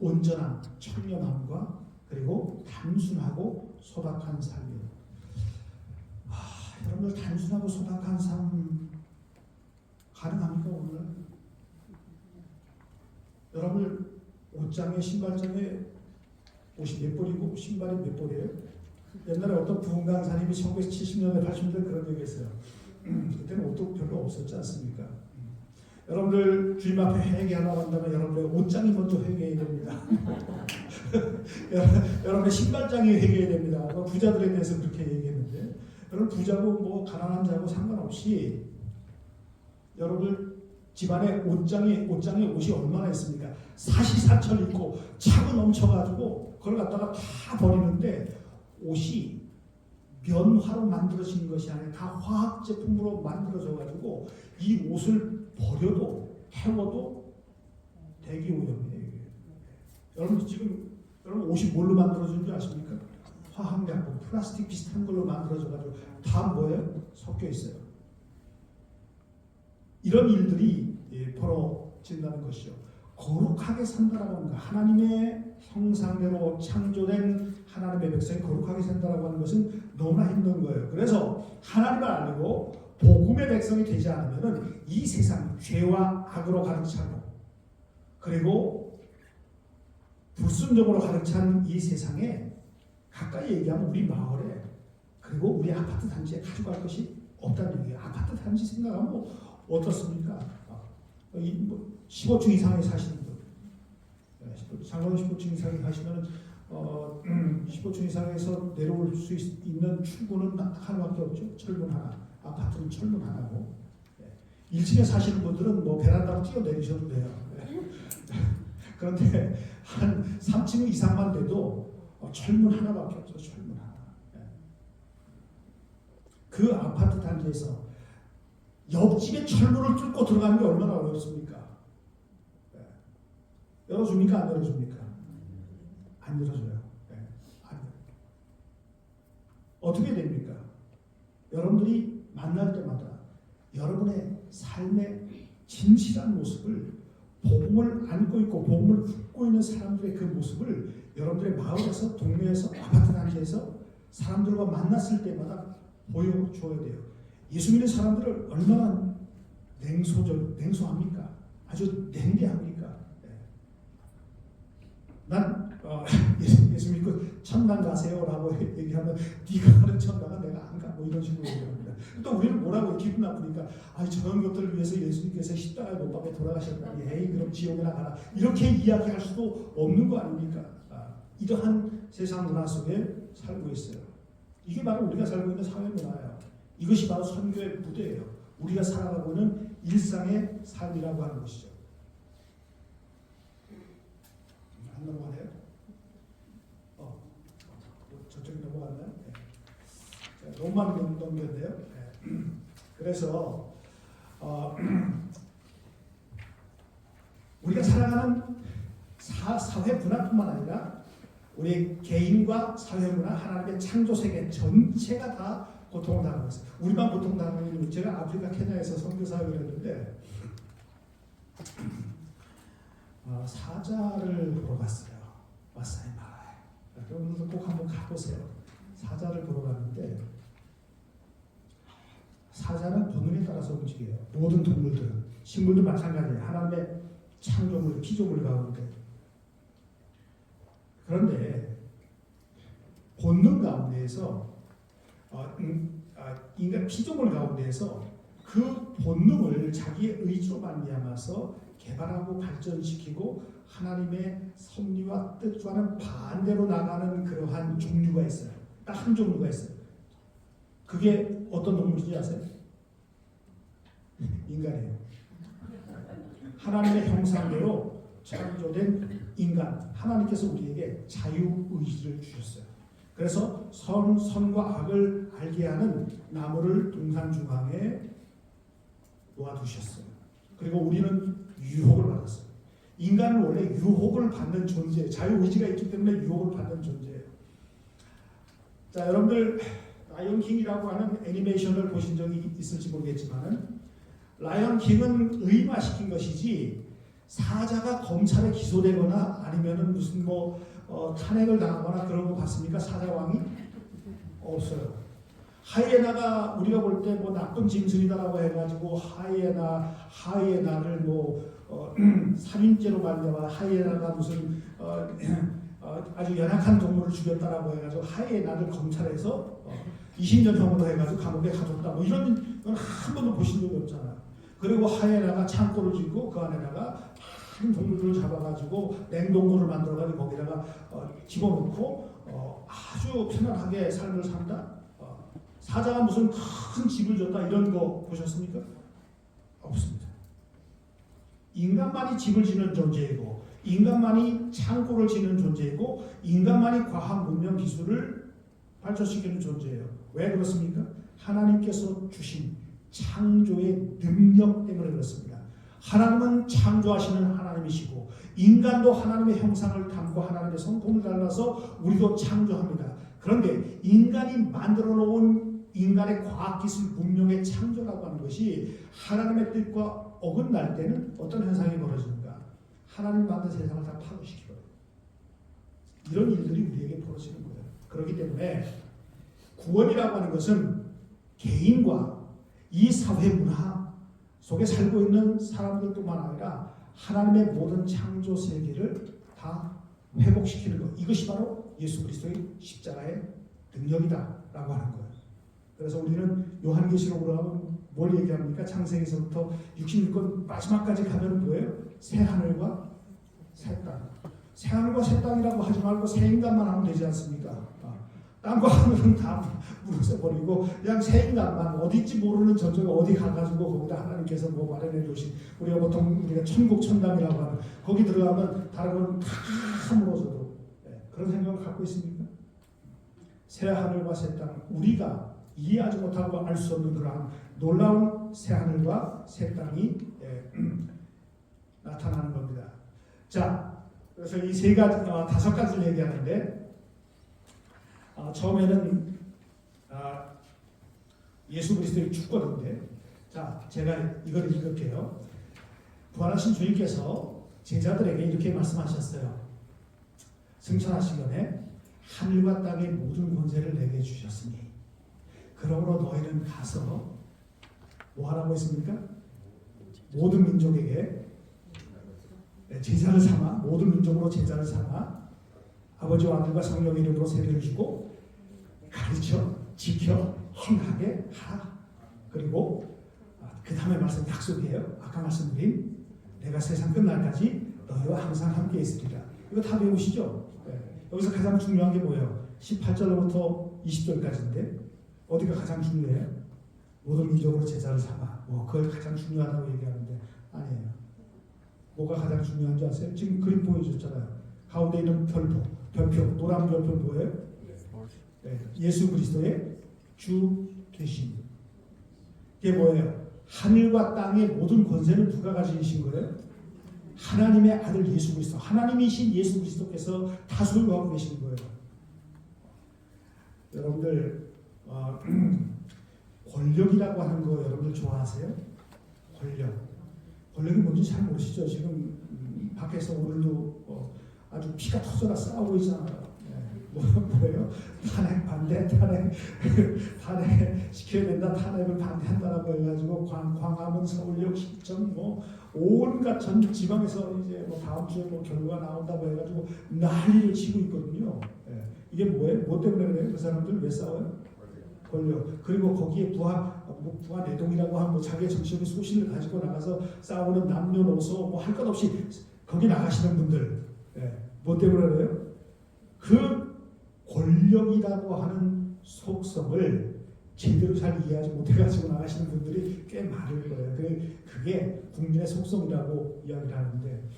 온전함, 청렴함과 그리고 단순하고 소박한 삶이에요. 여러분들 단순하고 소박한 삶 가능합니까 오늘? 여러분들 옷장에 신발장에 옷이 몇 벌이고 신발이 몇 벌이에요? 옛날에 어떤 부흥 강사님이 1970년대 80년대 그런 얘기했어요. 그때는 옷도 별로 없었지 않습니까? 여러분들 주님 앞에 회개하려고 한다면 여러분의 옷장이 먼저 회개해야 됩니다. 여러분의 신발장이 회개해야 됩니다. 부자들에 대해서 그렇게 얘기했는데 여러분 부자고 뭐 가난한 자고 상관없이 여러분 집안에 옷장에 옷이 얼마나 있습니까? 사시사철 있고 차고 넘쳐가지고 그걸 갖다가 다 버리는데 옷이 면화로 만들어진 것이 아니라 다 화학 제품으로 만들어져가지고 이 옷을 버려도 태워도 대기 오염이에요. 여러분 지금 여러분 옷이 뭘로 만들어진 줄 아십니까? 화학약품, 플라스틱 비슷한 걸로 만들어져가지고 다 뭐예요? 섞여 있어요. 이런 일들이 벌어진다는 것이죠. 거룩하게 산다라고 하는 것, 하나님의 형상대로 창조된 하나님의 백성이 거룩하게 산다라고 하는 것은 너무나 힘든 거예요. 그래서 하나님을 알고 복음의 백성이 되지 않으면 이 세상 죄와 악으로 가득 차고 그리고 불순종으로 가득 찬 이 세상에 가까이 얘기하면 우리 마을에 그리고 우리 아파트 단지에 가져갈 것이 없다는 얘기예요. 아파트 단지 생각하면 뭐 어떻습니까? 15층 이상에 사시는 분, 상권 15층 이상에 사시면 15층 이상에서 내려올 수 있는 출구는 하나밖에 없죠. 철문 하나. 아파트는 철문 하나고 1층에 사시는 분들은 뭐 베란다로 뛰어내리셔도 돼요. 그런데 한 3층 이상만 돼도 철문 하나밖에 없죠. 철문 하나. 그 아파트 단지에서 옆집에 철문을 뚫고 들어가는 게 얼마나 어렵습니까? 열어줍니까? 안 열어줍니까? 안 열어줘요. 어떻게 됩니까? 여러분들이 만날 때마다 여러분의 삶의 진실한 모습을 복음을 안고 있고 복음을 품고 있는 사람들의 그 모습을 여러분들의 마을에서 동네에서 아파트 단지에서 사람들과 만났을 때마다 보여줘야 돼요. 예수 믿는 사람들을 얼마나 냉소합니까? 아주 냉대합니까? 난 예수 믿고 천당 가세요라고 얘기하면 네가 가는 천당은 내가 안 가. 뭐 이런 식으로 얘기합니다. 또 우리는 뭐라고 기분 나쁘니까 저런 것들을 위해서 예수님께서 십자가에 못 박혀 돌아가셨다니 에이 그럼 지옥이나 가라. 이렇게 이야기할 수도 없는 거 아닙니까? 이러한 세상 문화 속에 살고 있어요. 이게 바로 우리가 살고 있는 사회 문화예요. 이것이 바로 선교의 무대예요. 우리가 살아가고 있는 일상의 삶이라고 하는 것이죠. 안 넘어가네요? 저쪽이 넘어갔나요? 네. 너무만 넘겼네요. 네. 그래서 우리가 살아가는 사회 문화뿐만 아니라 우리 개인과 사회 문화, 하나님의 창조 세계 전체가 다 고통을 당하고 있어요. 우리만 고통당하는 게 제가 아프리카 케냐에서 선교 사역을 했는데 사자를 보러 갔어요. 마사이 마라에. 여러분들도 꼭 한번 가보세요. 사자를 보러 갔는데 사자는 본능에 따라서 움직여요. 모든 동물들은. 식물도 마찬가지예요. 하나님의 창조물, 피조물 가운데. 그런데 본능 가운데에서 인간 피조물 가운데에서 그 본능을 자기의 의지로 말미암아서 개발하고 발전시키고 하나님의 섭리와 뜻과는 반대로 나가는 그러한 종류가 있어요. 딱 한 종류가 있어요. 그게 어떤 동물인지 아세요? 인간이에요. 하나님의 형상대로 창조된 인간. 하나님께서 우리에게 자유의지를 주셨어요. 그래서 선과 악을 알게 하는 나무를 동산 중앙에 놓아두셨어요. 그리고 우리는 유혹을 받았어요. 인간은 원래 유혹을 받는 존재예요. 자유의지가 있기 때문에 유혹을 받는 존재예요. 자, 여러분들 라이언 킹이라고 하는 애니메이션을 보신 적이 있을지 모르겠지만은 라이언 킹은 의인화시킨 것이지 사자가 검찰에 기소되거나 아니면은 무슨 탄핵을 당하거나 그런 거 봤습니까? 사자왕이? 없어요. 하이에나가 우리가 볼 때 나쁜 짐승이다라고 해가지고 하이에나를 살인죄로 말미암아 하이에나가 무슨 아주 연약한 동물을 죽였다라고 해가지고 하이에나를 검찰에서 20년형으로 해가지고 감옥에 가뒀다. 이런 건 한 번도 보신 적이 없잖아요. 그리고 하이에나가 창고를 짓고 그 안에다가 큰 동물들을 잡아가지고 냉동고를 만들어가지고 거기다가 집어넣고 아주 편안하게 삶을 산다. 사자가 무슨 큰 집을 줬다 이런 거 보셨습니까? 없습니다. 인간만이 집을 지는 존재이고 인간만이 창고를 지는 존재이고 인간만이 과학 문명 기술을 발전시키는 존재예요. 왜 그렇습니까? 하나님께서 주신 창조의 능력 때문에 그렇습니다. 하나님은 창조하시는 하나님이시고 인간도 하나님의 형상을 담고 하나님의 성품을 닮아서 우리도 창조합니다. 그런데 인간이 만들어 놓은 인간의 과학기술 문명의 창조라고 하는 것이 하나님의 뜻과 어긋날 때는 어떤 현상이 벌어지는가? 하나님 만든 세상을 다 파괴시켜요. 이런 일들이 우리에게 벌어지는 거예요. 그렇기 때문에 구원이라고 하는 것은 개인과 이 사회 문화 속에 살고 있는 사람들뿐만 아니라 하나님의 모든 창조 세계를 다 회복시키는 것. 이것이 바로 예수 그리스도의 십자가의 능력이다라고 하는 거예요. 그래서 우리는 요한계시록으로 하면 뭘 얘기합니까? 창세기서부터 66권 마지막까지 가면 뭐예요? 새 하늘과 새 땅. 새 하늘과 새 땅이라고 하지 말고 새 인간만 하면 되지 않습니까? 땅과 하늘은 다 무너져버리고 그냥 새 인간만 어딘지 모르는 저쪽에 어디 가가지고 거기다 하나님께서 마련해 주신 우리가 보통 천국 천당이라고 하는 거기 들어가면 다른 건 다 무너져도 그런 생각을 갖고 있습니까? 새 하늘과 새 땅 우리가 이해하지 못하고 알 수 없는 그러한 놀라운 새 하늘과 새 땅이 나타나는 겁니다. 자, 그래서 이 세 가지, 다섯 가지를 얘기하는데 처음에는 예수 그리스도의 주권인데, 자, 제가 이걸 읽을게요. 부활하신 주님께서 제자들에게 이렇게 말씀하셨어요. 승천하시기에 하늘과 땅의 모든 권세를 내게 주셨으니 그러므로 너희는 가서 뭐 하라고 했습니까? 모든 민족에게 제자를 삼아 모든 민족으로 제자를 삼아 아버지와 아들과 성령의 이름으로 세례를 주고 가르쳐 지켜 행하게 하라. 그리고 그 다음에 말씀 약속이에요. 아까 말씀드린 내가 세상 끝날까지 너희와 항상 함께 있으리라. 이거 다 배우시죠? 여기서 가장 중요한 게 뭐예요? 18절부터 20절까지인데 어디가 가장 중요해요? 모든 민족으로 제자를 삼아. 그걸 가장 중요하다고 얘기하는데 아니에요. 뭐가 가장 중요한 줄 아세요? 지금 그림 보여줬잖아요. 가운데 있는 별표, 노란 별표 뭐예요? 예수 그리스도의 주 되심. 이게 뭐예요? 하늘과 땅의 모든 권세는 누가 가지신 거예요? 하나님의 아들 예수 그리스도, 하나님이신 예수 그리스도께서 다 소유하고 계신 거예요. 여러분들 권력이라고 하는 거 여러분들 좋아하세요? 권력이 뭔지 잘 모르시죠? 지금 밖에서 오늘도 아주 피가 터져라 싸우고 있잖아요. 뭐예요? 탄핵 반대, 탄핵 시켜야 된다, 탄핵을 반대한다라고 해가지고 광화문, 서울역, 시청, 온갖 전 지방에서 이제 다음 주에 결과가 나온다고 해가지고 난리를 치고 있거든요. 이게 뭐예요? 뭐 때문에 그래요? 그 사람들 왜 싸워요? 권력. 그리고 거기에 부하 내동이라고 하면 자기의 정치적인 소신을 가지고 나가서 싸우는 남녀노소 할 것 없이 거기 나가시는 분들, 뭐 때문에 그래요? 그 권력이라고 하는 속성을 제대로 잘 이해하지 못해가지고 나가시는 분들이 꽤 많을 거예요. 그게 국민의 속성이라고 이야기를 하는데,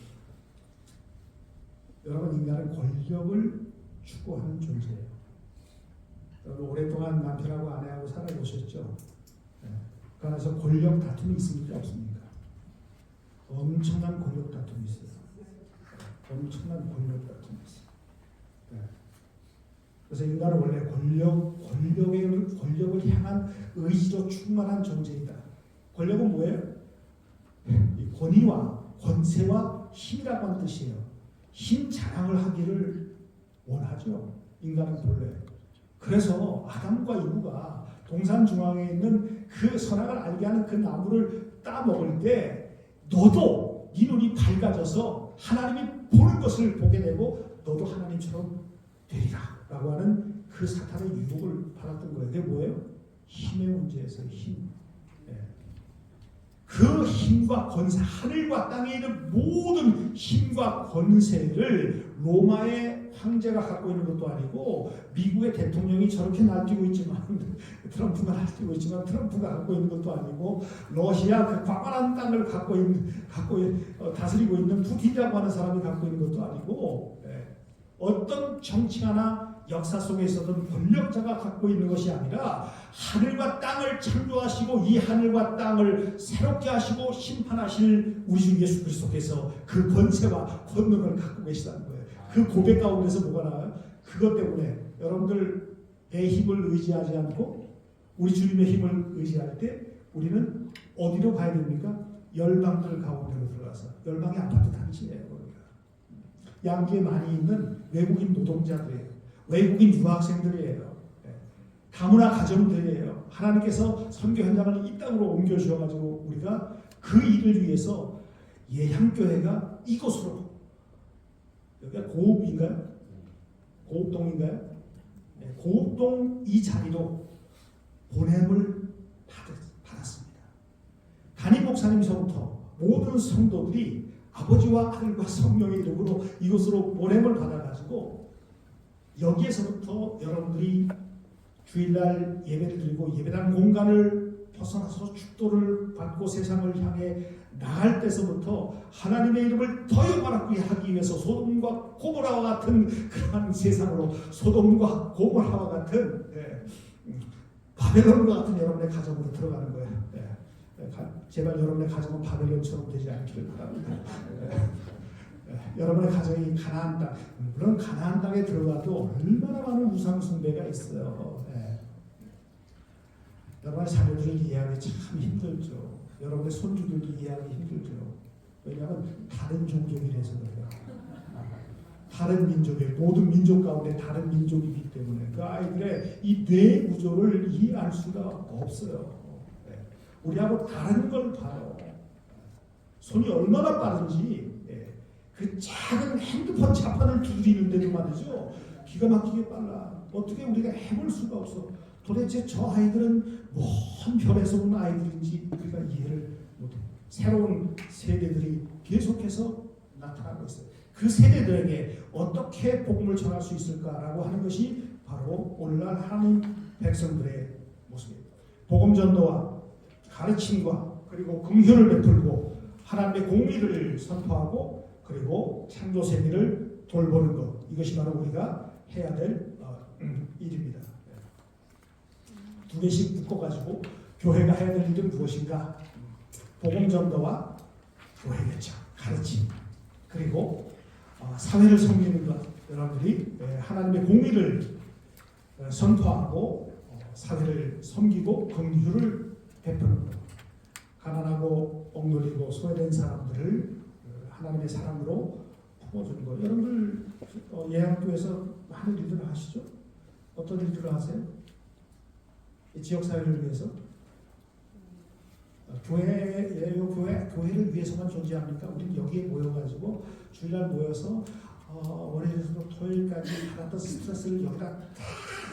여러분, 인간은 권력을 추구하는 존재예요. 여러분 오랫동안 남편하고 아내하고 살아보셨죠? 그 안에서 권력 다툼이 있습니까? 없습니까? 엄청난 권력 다툼이 있어요. 엄청난 권력 다툼이 있어요. 그래서 인간은 원래 권력을 향한 의지로 충만한 존재이다. 권력은 뭐예요? 권위와 권세와 힘이라고 하는 뜻이에요. 힘 자랑을 하기를 원하죠. 인간은 본래. 그래서 아담과 이브가 동산 중앙에 있는 그 선악을 알게 하는 그 나무를 따먹을 때 너도 네 눈이 밝아져서 하나님이 보는 것을 보게 되고 너도 하나님처럼 되리라 라고 하는 그 사탄의 유혹을 받았던 거예요. 그게 뭐예요? 힘의 문제에서 힘. 그 힘과 권세, 하늘과 땅에 있는 모든 힘과 권세를 로마의 황제가 갖고 있는 것도 아니고 미국의 대통령이 저렇게 날뛰고 있지만 트럼프가 날뛰고 있지만 트럼프가 갖고 있는 것도 아니고 러시아 그 광활한 땅을 다스리고 있는 푸틴이라고 하는 사람이 갖고 있는 것도 아니고 어떤 정치가나 역사 속에 있었던 권력자가 갖고 있는 것이 아니라 하늘과 땅을 창조하시고 이 하늘과 땅을 새롭게 하시고 심판하실 우리 주 예수 그리스도께서 그 권세와 권능을 갖고 계시다는 거예요. 그 고백 가운데서 뭐가 나와요? 그것 때문에 여러분들 내 힘을 의지하지 않고 우리 주님의 힘을 의지할 때 우리는 어디로 가야 됩니까? 열방들 가운데로 들어가서 열방의 아파트 단지예요. 양주에 많이 있는 외국인 노동자들이에요. 외국인 유학생들이에요. 다문화 가정들이에요. 하나님께서 선교 현장을 이 땅으로 옮겨주셔가지고 우리가 그 일을 위해서 예향교회가 이곳으로, 여기가 고읍인가요? 고읍동인가요? 고읍동 이 자리로 보냄을 받았습니다. 담임 목사님서부터 모든 성도들이 아버지와 아들과 성령의 이름으로 이곳으로 보냄을 받아가지고 여기에서부터 여러분들이 주일날 예배를 드리고 예배당 공간을 벗어나서 축도를 받고 세상을 향해 나갈 때서부터 하나님의 이름을 더 영화롭게 하기 위해서 소돔과 고모라와 같은 그러한 세상으로 소돔과 고모라와 같은 바벨론과 같은 여러분의 가정으로 들어가는 거예요. 제발 여러분의 가정은 바벨론처럼 되지 않기를 바랍니다. 여러분의 가정이 가나안 땅, 물론 가나안 땅에 들어가도 얼마나 많은 우상 숭배가 있어요. 여러분의 자녀들을 이해하기 참 힘들죠. 여러분의 손주들도 이해하기 힘들죠. 왜냐하면 다른 종족이라서 그래요. 다른 민족의 모든 민족 가운데 다른 민족이기 때문에 그 아이들의 이 뇌 구조를 이해할 수가 없어요. 우리하고 다른 걸 봐요. 손이 얼마나 빠른지 그 작은 핸드폰 자판을 두드리는데도 말이죠. 기가 막히게 빨라. 어떻게 우리가 해볼 수가 없어. 도대체 저 아이들은 뭔 별에서 온 아이들인지 우리가 이해를 못해. 새로운 세대들이 계속해서 나타나고 있어요. 그 세대들에게 어떻게 복음을 전할 수 있을까라고 하는 것이 바로 오늘날 하나님 백성들의 모습입니다. 복음 전도와 가르침과 그리고 긍휼을 베풀고 하나님의 공의를 선포하고 그리고 창조 세계를 돌보는 것, 이것이 바로 우리가 해야 될 일입니다. 두 개씩 묶어가지고 교회가 해야 될 일은 무엇인가? 복음 전도와 교회겠죠. 가르침 그리고 사회를 섬기는 것. 여러분들이 하나님의 공의를 선포하고 사회를 섬기고 긍휼을 베푸는 것. 가난하고 억눌리고 소외된 사람들을 하나님의 사랑으로 품어주는 거예요. 여러분들 예양교회에서 많은 일들을 하시죠? 어떤 일들을 하세요? 이 지역사회를 위해서? 교회를 위해서만 존재합니까? 우리는 여기에 모여가지고 주일날 모여서 월요일에서부터 토요일까지 받았던 스트레스를 여기다 다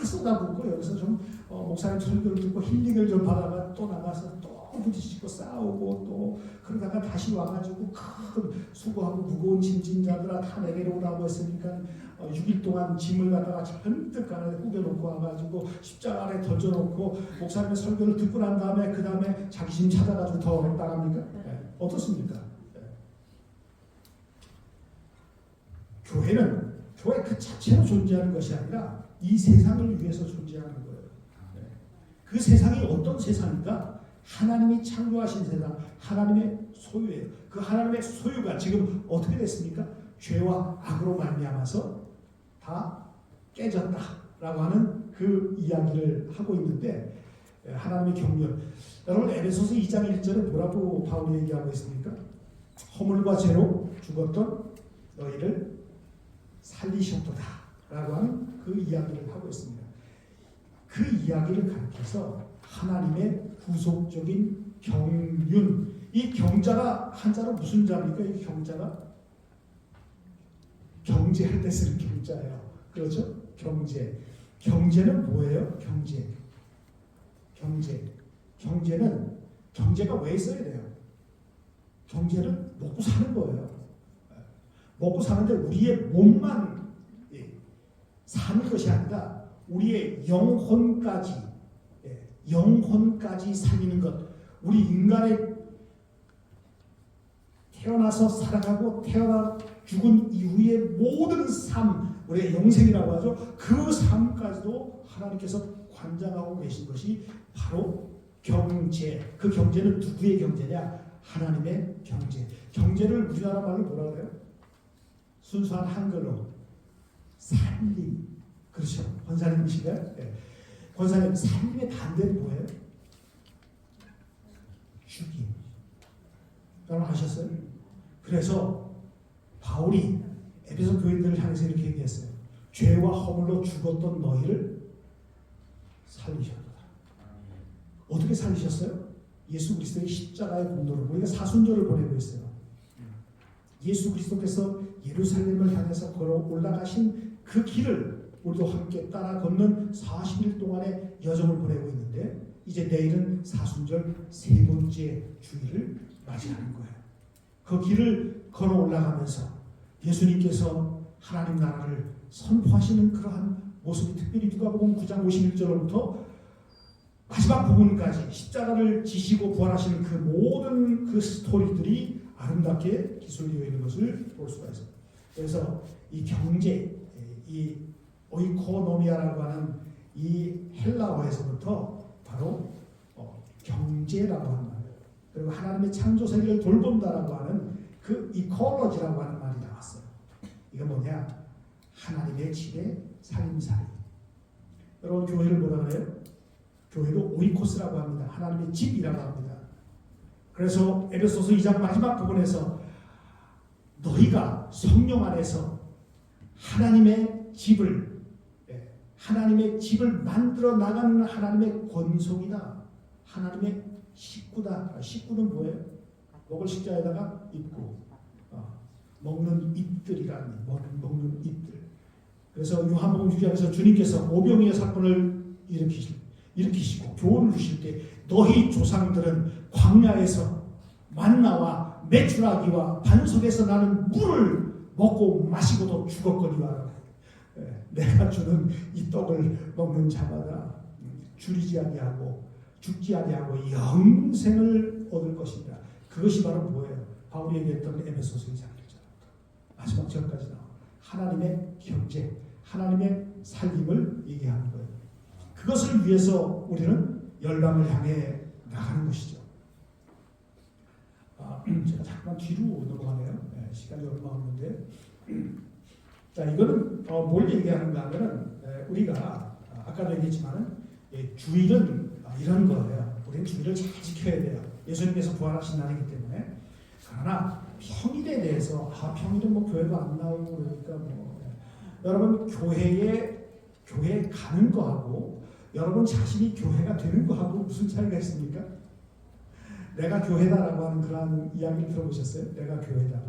쏟아붓고 여기서 좀 목사님 설교를 듣고 힐링을 좀 받아가 또 나가서 또 부딪히고 싸우고 또 그러다가 다시 와가지고 큰 수고하고 무거운 짐진자들아 다 내게로 오라고 했으니까 6일 동안 짐을 갖다가 잔뜩 안에 꾸겨놓고 와가지고 십자가 아래 던져놓고 목사님의 설교를 듣고 난 다음에 그 다음에 자기 짐 찾아가지고 더 나갑니까? 네. 어떻습니까? 네. 교회 그 자체로 존재하는 것이 아니라 이 세상을 위해서 존재하는 거예요. 네. 그 세상이 어떤 세상인가? 하나님이 창조하신 세상, 하나님의 소유예요. 그 하나님의 소유가 지금 어떻게 됐습니까? 죄와 악으로 말미암아서 다 깨졌다라고 하는 그 이야기를 하고 있는데 하나님의 경륜. 여러분 에베소서 2장 1절에 뭐라고 바울이 얘기하고 있습니까? 허물과 죄로 죽었던 너희를 살리셨도다라고 하는 그 이야기를 하고 있습니다. 그 이야기를 가르쳐서 하나님의 구속적인 경륜, 이 경자가 한자로 무슨 자입니까? 이 경자가 경제할 때 쓰는 경자예요. 그렇죠? 경제. 경제는 뭐예요? 경제는 경제가 왜 써야 돼요? 경제는 먹고 사는 거예요. 먹고 사는데 우리의 몸만 사는 것이 아니라 우리의 영혼까지 살리는 것. 우리 인간의 태어나서 살아가고 죽은 이후의 모든 삶, 우리의 영생이라고 하죠. 그 삶까지도 하나님께서 관장하고 계신 것이 바로 경제. 그 경제는 누구의 경제냐? 하나님의 경제. 경제를 우리나라 말로 뭐라 그래요? 순수한 한글로 살림. 그렇죠. 권사님이신가요? 네. 권사님, 살림의 반대는 뭐예요? 죽임. 여러분 아셨어요? 그래서 바울이 에베소 교인들을 향해서 이렇게 얘기했어요. 죄와 허물로 죽었던 너희를 살리셨다. 어떻게 살리셨어요? 예수 그리스도의 십자가의 공로로. 우리가 사순절을 보내고 있어요. 예수 그리스도께서 예루살렘을 향해서 걸어 올라가신 그 길을 우리도 함께 따라 걷는 40일 동안의 여정을 보내고 있는데 이제 내일은 사순절 세 번째 주일을 맞이하는 거예요. 그 길을 걸어 올라가면서 예수님께서 하나님 나라를 선포하시는 그러한 모습이 특별히 누가복음 9장 51절부터 마지막 부분까지 십자가를 지시고 부활하시는 그 모든 그 스토리들이 아름답게 기술되어 있는 것을 볼 수가 있습니다. 그래서 이 경제, 이 오이코노미아라고 하는 이 헬라어에서부터 바로 경제라고 하는 말, 그리고 하나님의 창조 세계를 돌본다라고 하는 그 이코로지라고 하는 말이 나왔어요. 이거 뭐냐? 하나님의 집의 살림살이. 여러분 교회를 뭐라 그래요? 교회도 오이코스라고 합니다. 하나님의 집이라고 합니다. 그래서 에베소서 2장 마지막 부분에서 너희가 성령 안에서 하나님의 집을 만들어 나가는 하나님의 권속이다. 하나님의 식구다. 식구는 뭐예요? 먹을 식자에다가 입구, 먹는 입들이라는 먹는 입들. 그래서 요한복음 6장에서 주님께서 오병이어 사건을 일으키시고 교훈을 주실 때 너희 조상들은 광야에서 만나와 메추라기와 반석에서 나는 물을 먹고 마시고도 죽었거니와 내가 주는 이 떡을 먹는 자마다 줄이지 아니하고 죽지 아니하고 영생을 얻을 것이다. 그것이 바로 뭐예요? 바울이 얘기했던 에베소서 2장 1절 마지막 절까지 나와 하나님의 경제, 하나님의 살림을 얘기하는 거예요. 그것을 위해서 우리는 열방을 향해 나가는 것이죠. 제가 잠깐 뒤로 넘어가네요. 시간이 얼마 없는데. 자, 이거는 뭘 얘기하는가 하면은 우리가 아까도 얘기했지만은 주일은 이런 거예요. 우리는 주일을 잘 지켜야 돼요. 예수님께서 부활하신 날이기 때문에. 그러나 평일에 대해서 평일은 뭐 교회도 안 나오고 그러니까 뭐 여러분 교회에 가는 거하고 여러분 자신이 교회가 되는 거하고 무슨 차이가 있습니까? 내가 교회다라고 하는 그런 이야기 들어보셨어요? 내가 교회다.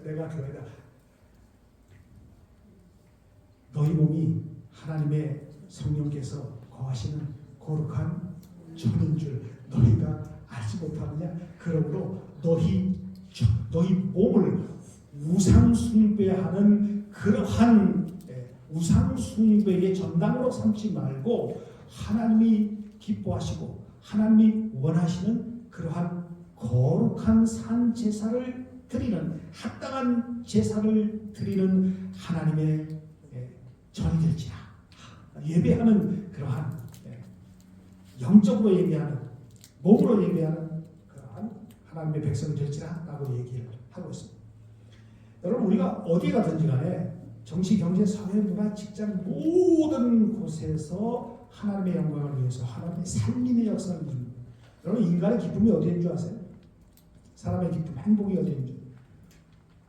내가 교회다. 너희 몸이 하나님의 성령께서 거하시는 거룩한 전인 줄 너희가 알지 못하느냐? 그러므로 너희 몸을 우상 숭배하는 그러한 우상 숭배의 전당으로 삼지 말고 하나님이 기뻐하시고 하나님이 원하시는 그러한 거룩한 산 제사를 드리는 합당한 제사를 드리는 하나님의 전이 될지라. 예배하는 그러한 영적으로 예배하는 몸으로 예배하는 그러한 하나님의 백성이 될지라 라고 얘기를 하고 있습니다. 여러분 우리가 어디 가든지 간에 정치, 경제, 사회, 문화, 직장 모든 곳에서 하나님의 영광을 위해서 하나님의 살림의 역사를 누립니다. 여러분 인간의 기쁨이 어디에 있는 줄 아세요? 사람의 기쁨, 행복이 어디에 있는 줄.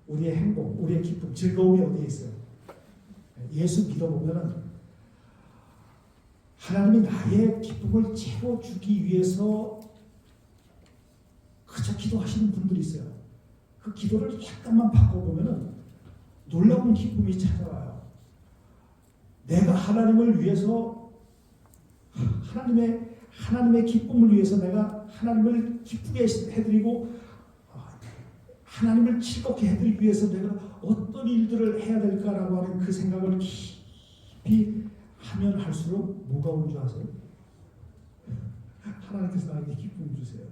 우리의 행복, 우리의 기쁨, 즐거움이 어디에 있어요? 예수 믿어보면은 하나님이 나의 기쁨을 채워주기 위해서 그저 기도하시는 분들이 있어요. 그 기도를 약간만 바꿔보면은 놀라운 기쁨이 찾아와요. 내가 하나님을 위해서 하나님의 기쁨을 위해서 내가 하나님을 기쁘게 해드리고 하나님을 즐겁게 해드리기 위해서 내가 어떤 일들을 해야 될까라고 하는 그 생각을 깊이 하면 할수록 뭐가 오는 줄 아세요? 하나님께서 나에게 기쁨을 주세요.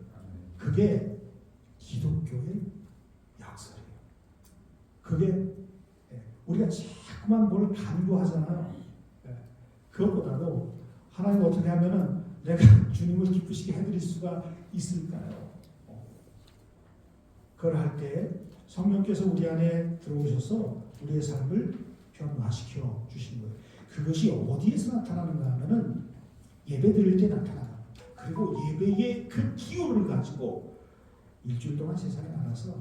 그게 기독교의 역설이에요. 그게 우리가 자꾸만 뭘 간구하잖아요. 그것보다도 하나님 어떻게 하면은 내가 주님을 기쁘시게 해드릴 수가 있을까요? 그걸 할 때 성령께서 우리 안에 들어오셔서 우리의 삶을 변화시켜 주신 거예요. 그것이 어디에서 나타나는가 하면은 예배 드릴 때 나타나요. 그리고 예배의 그 기호를 가지고 일주일 동안 세상에 나가서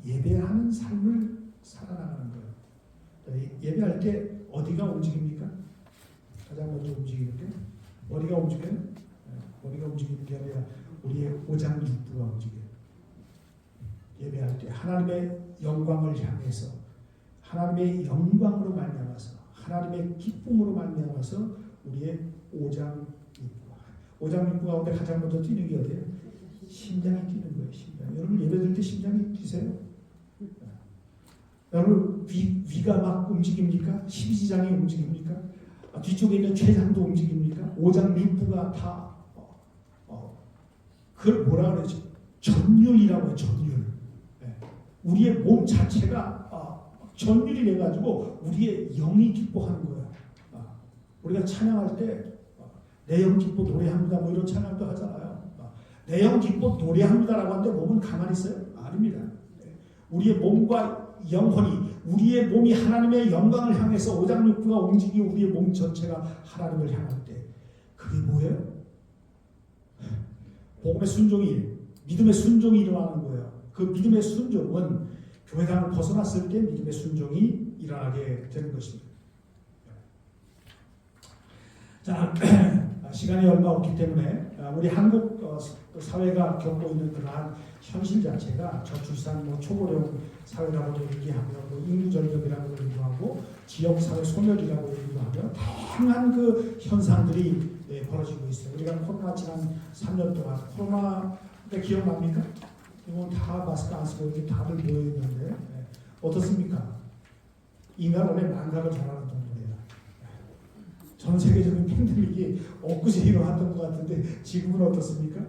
예배하는 삶을 살아나가는 거예요. 예배할 때 어디가 움직입니까? 가장 먼저 움직이는 게 머리가 움직여요? 머리가 움직이는 게 아니라 우리의 오장육부가 움직여요. 예배할 때 하나님의 영광을 향해서 하나님의 영광으로 말미암아서 하나님의 기쁨으로 말미암아서 우리의 오장육부 가운데 가장 먼저 뛰는 게 어디예요? 심장이 뛰는 거예요. 심장. 여러분 예배드릴 때 심장이 뛰세요? 여러분 위가 막 움직입니까? 십이지장이 움직입니까? 뒤쪽에 있는 췌장도 움직입니까? 오장육부가 다 그걸 뭐라 그러죠? 전율이라고 해요. 전율. 우리의 몸 자체가 전율이 돼가지고 우리의 영이 기뻐하는 거예요. 우리가 찬양할 때 내 영 기뻐 노래합니다 뭐 이런 찬양도 하잖아요. 내 영 기뻐 노래합니다라고 하는데 몸은 가만히 있어요? 아닙니다. 우리의 몸과 영혼이 우리의 몸이 하나님의 영광을 향해서 오장육부가 움직이고 우리의 몸 전체가 하나님을 향할 때 그게 뭐예요? 복음의 순종이 믿음의 순종이 일어나는 거예요. 그 믿음의 순종은 교회당을 벗어났을 때 믿음의 순종이 일어나게 되는 것입니다. 자, 시간이 얼마 없기 때문에 우리 한국 사회가 겪고 있는 그러한 현실 자체가 저출산, 초고령 사회라고도 얘기하며 인구 절벽이라고 얘기도 하고 지역 사회 소멸이라고 얘기도 하며 다양한 그 현상들이 벌어지고 있어요. 우리가 코로나 지난 3년 동안 코로나 때 기억납니까? 이건 다 마스크 안 쓰고 이렇게 다들 모여 있는데 어떻습니까? 인간 원래 망각을 잘하는 동물이에요. 전 세계적인 팬데믹이 엊그제 일어났던 것 같은데 지금은 어떻습니까?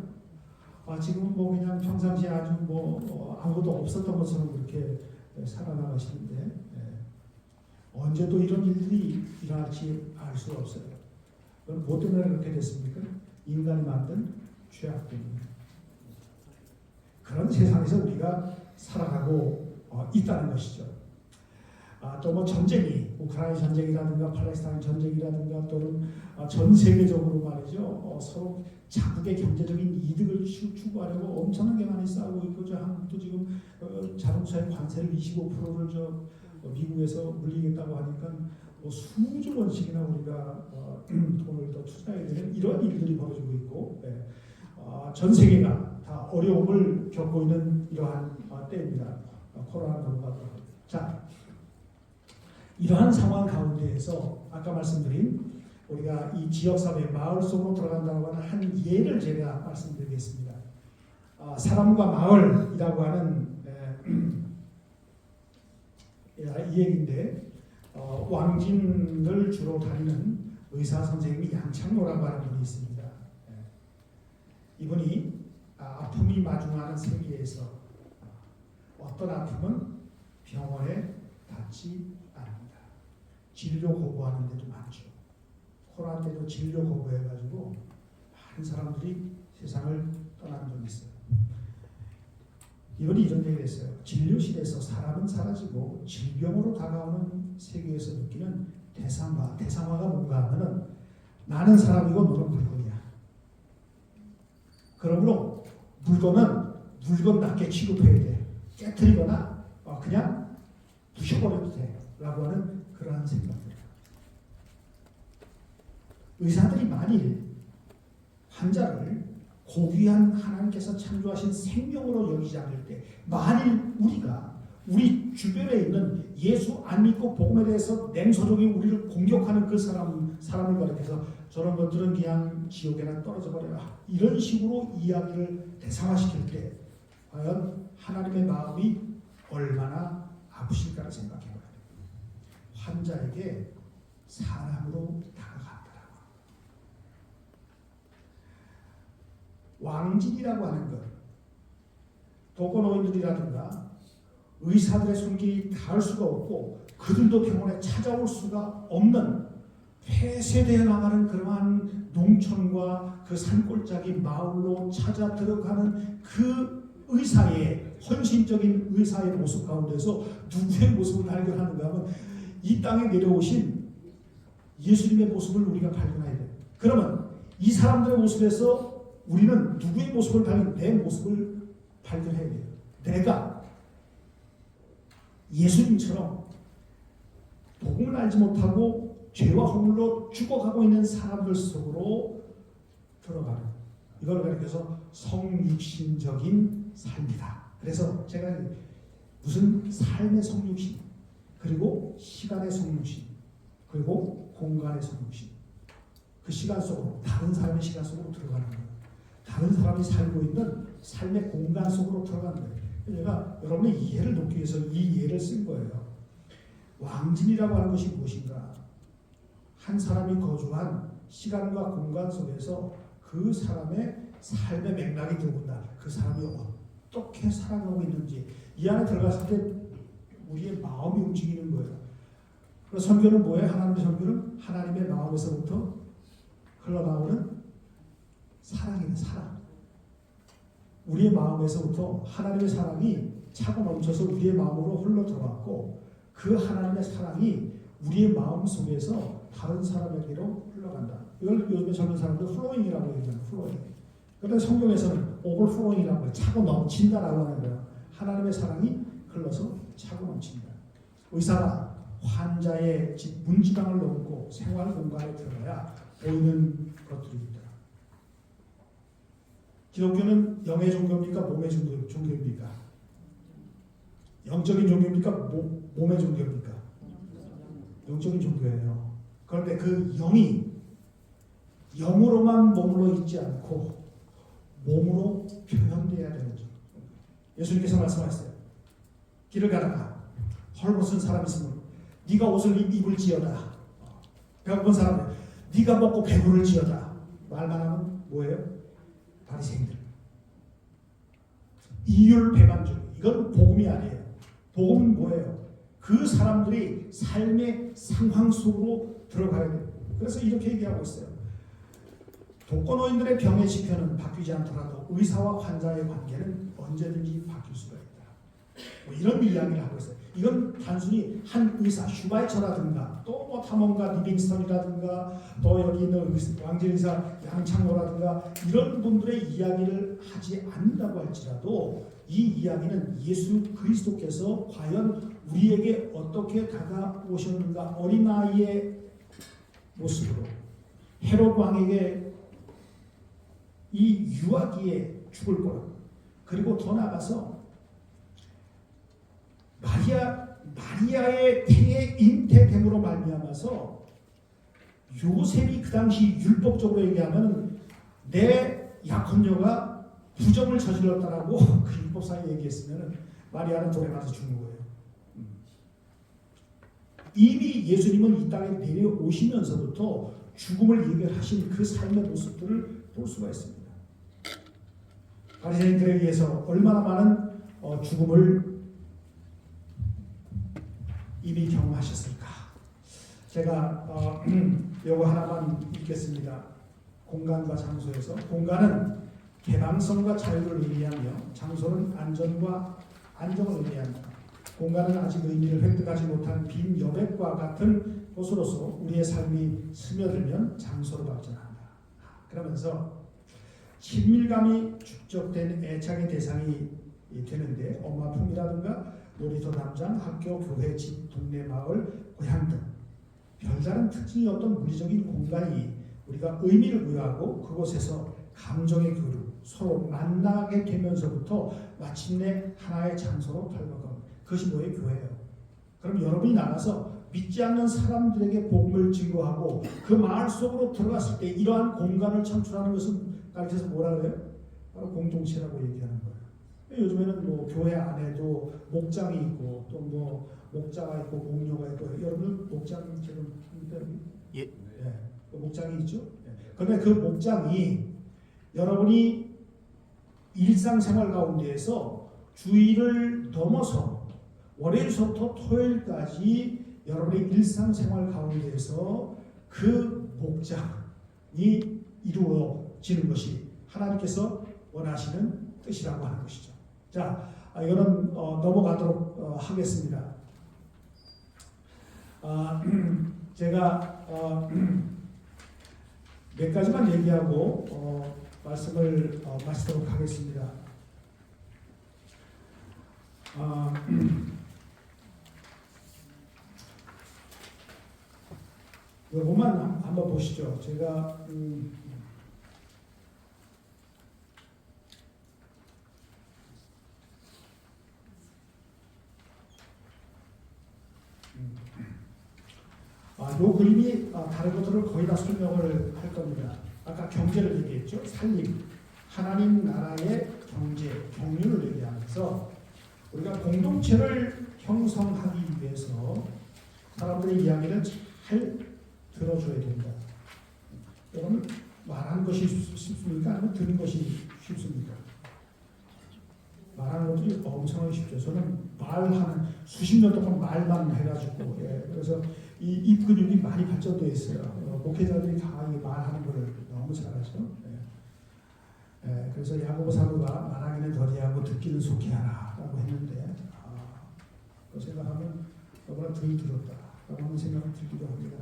지금은 뭐 그냥 평상시에 아주 아무것도 없었던 것처럼 그렇게 살아나가시는데 언제 또 이런 일들이 일어날지 알 수 없어요. 그럼 뭐 때문에 그렇게 됐습니까? 인간이 만든 죄악 때문에. 그런 세상에서 우리가 살아가고 있다는 것이죠. 또 뭐 전쟁이 우크라이나 전쟁이라든가 팔레스타인 전쟁이라든가 또는 전 세계적으로 말이죠. 서로 자국의 경제적인 이득을 추구하려고 엄청나게 많이 싸우고 있고 한국도 지금 자동차의 관세를 25%를 미국에서 물리겠다고 하니까 뭐 수조 원씩이나 우리가 돈을 더 투자해야 되는 이런 일들이 벌어지고 있고 전 세계가 다 어려움을 겪고 있는 이러한 때입니다. 코로나 넘어가고 자 이러한 상황 가운데에서 아까 말씀드린 우리가 이 지역사회 마을 속으로 들어간다고 하는 한 예를 제가 말씀드리겠습니다. 사람과 마을이라고 하는 이 얘기인데 왕진을 주로 다니는 의사 선생님이 양창로라고 하는 분이 있습니다. 이분이 아픔이 마중하는 세계에서 어떤 아픔은 병원에 닿지 않습니다. 진료 거부하는 데도 많죠. 코로나 때도 진료 거부해가지고 많은 사람들이 세상을 떠난 적이 있어요. 이분이 이런 얘기를 했어요. 진료실에서 사람은 사라지고 질병으로 다가오는 세계에서 느끼는 대상화가 뭔가 하면은 나는 사람이고 너는 물건이야. 그러므로 물건은 물건답게 취급해야 돼. 깨트리거나 그냥 부셔버려도 돼. 라고 하는 그러한 생각들. 의사들이 만일 환자를 고귀한 하나님께서 창조하신 생명으로 여기지 않을 때 만일 우리가 우리 주변에 있는 예수 안 믿고 복음에 대해서 냉소적인 우리를 공격하는 그 사람을 가리켜서 저런 것들은 그냥 지옥에나 떨어져 버려라 이런 식으로 이야기를 대상화시킬 때 과연 하나님의 마음이 얼마나 아프실까를 생각해봐야 돼요. 환자에게 사람으로 다가간다라고. 왕진이라고 하는 것, 독거노인들이라든가 의사들의 손길이 닿을 수가 없고 그들도 병원에 찾아올 수가 없는 폐쇄되어 나가는 그러한 농촌과 그 산골짜기 마을로 찾아 들어가는 그 의사의 헌신적인 의사의 모습 가운데서 누구의 모습을 발견하는가 하면 이 땅에 내려오신 예수님의 모습을 우리가 발견해야 돼요. 그러면 이 사람들의 모습에서 우리는 누구의 모습을 내 모습을 발견해야 돼요. 내가 예수님처럼 복음을 알지 못하고 죄와 허물로 죽어가고 있는 사람들 속으로 들어가는 이걸 가리켜서 성육신적인 삶이다. 그래서 제가 무슨 삶의 성육신 그리고 시간의 성육신 그리고 공간의 성육신 그 시간 속으로 다른 사람의 시간 속으로 들어가는 거예요. 다른 사람이 살고 있는 삶의 공간 속으로 들어가는 거예요. 제가 여러분의 이해를 돕기 위해서 이 예를 쓴 거예요. 왕진이라고 하는 것이 무엇인가? 한 사람이 거주한 시간과 공간 속에서 그 사람의 삶의 맥락이 들어온다. 그 사람이 어떻게 살아가고 있는지 이 안에 들어갔을 때 우리의 마음이 움직이는 거예요. 그래서 선교는 뭐예요? 하나님의 선교는 하나님의 마음에서부터 흘러나오는 사랑이네. 사랑. 우리의 마음에서부터 하나님의 사랑이 차고 넘쳐서 우리의 마음으로 흘러 들어왔고 그 하나님의 사랑이 우리의 마음 속에서 다른 사람에게로 흘러간다. 이걸 요즘에 젊은 사람들 플로잉이라고 얘기하는 플로잉. 그런데 성경에서는 오버플로잉이라고 해요. 차고 넘친다라고 하는 거예요. 하나님의 사랑이 흘러서 차고 넘친다. 의사가 환자의 문지방을 넘고 생활 공간에 들어가야 보이는 것들이 있다. 기독교는 영의 종교입니까? 몸의 종교입니까? 영적인 종교입니까? 몸의 종교입니까? 영적인 종교예요. 그런데 그 영이 영으로만 머물러 있지 않고 몸으로 표현되어야 되는 점. 예수님께서 말씀하셨어요. 길을 가다가 헐벗은 사람 있으면 네가 옷을 입을지어다. 배고픈 사람은 네가 먹고 배부를지어다. 말만 하면 뭐예요? 바리새인들. 이율배반주의. 이건 복음이 아니에요. 복음은 뭐예요? 그 사람들이 삶의 상황 속으로 들어가야 돼요. 그래서 이렇게 얘기하고 있어요. 독거노인들의 병의 지표는 바뀌지 않더라도 의사와 환자의 관계는 언제든지 바뀔 수가 있다. 뭐 이런 이야기를 하고 있어요. 이건 단순히 한 의사 슈바이처라든가 또 뭐 탐험가 리빙스턴이라든가 또 여기 있는 왕제의사 양창호라든가 이런 분들의 이야기를 하지 않는다고 할지라도 이 이야기는 예수 그리스도께서 과연 우리에게 어떻게 다가오셨는가, 어린아이의 모습으로 헤롯 왕에게 이 유아기에 죽을 거라. 그리고 더 나아가서 마리아의 태에 잉태됨으로 말미암아서 요셉이 그 당시 율법적으로 얘기하면 내 약혼녀가 부정을 저질렀다라고 그 율법상에 얘기했으면 마리아는 돌에 맞아 죽는 거예요. 이미 예수님은 이 땅에 내려오시면서부터 죽음을 예견하신 그 삶의 모습들을 볼 수가 있습니다. 바리새인들에 의해서 얼마나 많은 죽음을 이미 경험하셨을까. 제가 요거 하나만 읽겠습니다. 공간과 장소에서, 공간은 개방성과 자유를 의미하며 장소는 안전과 안정을 의미합니다. 공간은 아직 의미를 획득하지 못한 빈 여백과 같은 곳으로서 우리의 삶이 스며들면 장소로 발전한다. 그러면서 친밀감이 축적된 애착의 대상이 되는데 엄마 품이라든가 놀이터 담장, 학교, 교회, 집, 동네, 마을, 고향 등 별다른 특징이 없던 물리적인 공간이 우리가 의미를 부여하고 그곳에서 감정의 교류, 서로 만나게 되면서부터 마침내 하나의 장소로 발돋움. 그것이 뭐예요? 교회예요. 그럼 여러분이 나가서 믿지 않는 사람들에게 복음을 증거하고 그 마을 속으로 들어갔을 때 이러한 공간을 창출하는 것은 가르쳐서 뭐라 그래요? 바로 공동체라고 얘기하는 거예요. 요즘에는 뭐 교회 안에도 목장이 있고 또 뭐 목자가 있고 목녀가 있고, 여러분 목장 지금 예. 네, 목장이 있죠. 그런데 그 목장이 여러분이 일상생활 가운데에서 주일을 넘어서 월요일부터 토요일까지 여러분의 일상생활 가운데에서 그 목장이 이루어지는 것이 하나님께서 원하시는 뜻이라고 하는 것이죠. 자, 이거는 넘어가도록 하겠습니다. 제가 몇 가지만 얘기하고 말씀을 마치도록 하겠습니다. 이것만 한번 보시죠. 제가 이 그림이 다른 것들을 거의 다 설명을 할 겁니다. 아까 경제를 얘기했죠. 살림, 하나님 나라의 경제, 경륜을 얘기하면서 우리가 공동체를 형성하기 위해서 사람들의 이야기를 잘 들어줘야 된다. 여러분, 말하는 것이 쉽습니까? 아니면 듣는 것이 쉽습니까? 말하는 것들이 엄청나게 쉽죠. 저는 말하는 수십 년 동안 말만 해가지고, 그래서 이 입 근육이 많이 발전되어 있어요. 목회자들이 다 말하는 걸 너무 잘하죠. 그래서 야고보 사도가 말하기는 더디하고 듣기는 속히 하라라고 했는데, 그 생각하면 너무나 덜 들었다라고 하는 생각이 들기도 합니다.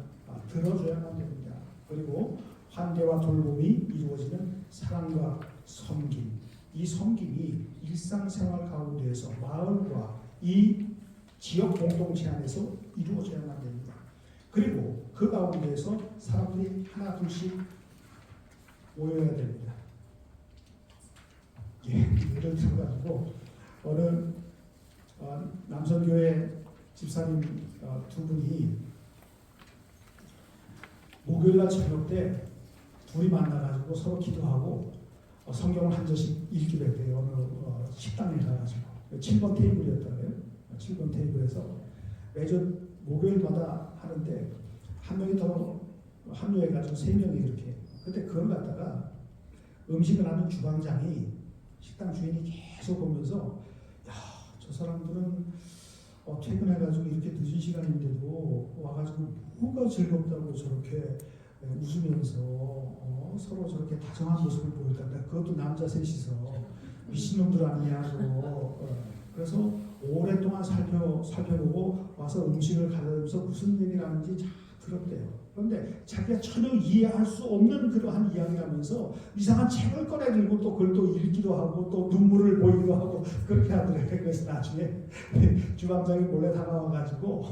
들어줘야만 됩니다. 그리고 환대와 돌봄이 이루어지는 사랑과 섬김, 이 섬김이 일상생활 가운데에서 마을과 이 지역 공동체 안에서 이루어져야만 됩니다. 그리고 그 가운데에서 사람들이 하나 둘씩 모여야 됩니다. 예를 들어가지고 어느 남선교회 집사님 두 분이 목요일날 저녁 때 둘이 만나가지고 서로 기도하고 성경을 한 절씩 읽기로 했대요. 어느 식당에 가가지고 7번 테이블이었다고요. 7번 테이블에서 매주 목요일마다 하는데 한 명이 더 합류해가지고 3명이 그렇게. 그때 그걸 갖다가 음식을 하는 주방장이 식당 주인이 계속 보면서, 야, 저 사람들은 퇴근해가지고 이렇게 늦은 시간인데도 와가지고 뭐가 즐겁다고 저렇게 웃으면서 서로 저렇게 다정한 모습을 보였다. 그것도 남자 셋이서 미친놈들 아니냐고. 그래서 오랫동안 동안 살펴보고 와서 음식을 가져오면서 무슨 얘기를 하는지 잘 들었대요. 그런데 자기가 전혀 이해할 수 없는 그러한 이야기를 하면서 이상한 책을 꺼내 들고 또 그걸 또 읽기도 하고 또 눈물을 보이기도 하고 그렇게 하더래요. 그래서 나중에 주방장이 몰래 다가와가지고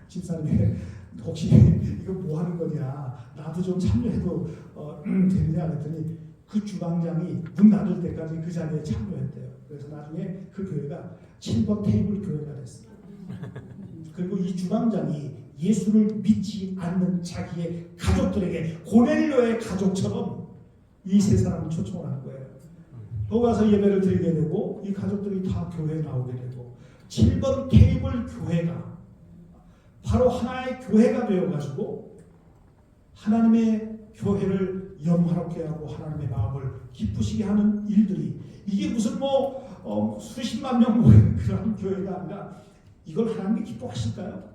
집사님이 혹시 이거 뭐 하는 거냐, 나도 좀 참여해도 되느냐 그랬더니 그 주방장이 문 닫을 때까지 그 자리에 참여했대요. 그래서 나중에 그 교회가 7번 테이블 교회가 됐어요. 그리고 이 주방장이 예수를 믿지 않는 자기의 가족들에게 고넬료의 가족처럼 이 세 사람을 초청을 한 거예요. 거기 가서 예배를 드리게 되고 이 가족들이 다 교회에 나오게 되고 7번 테이블 교회가 바로 하나의 교회가 되어가지고 하나님의 교회를 영화롭게 하고 하나님의 마음을 기쁘시게 하는 일들이, 이게 무슨 수십만 명 모이는 그런 교회가 아니라 이걸 하나님이 기뻐하실까요?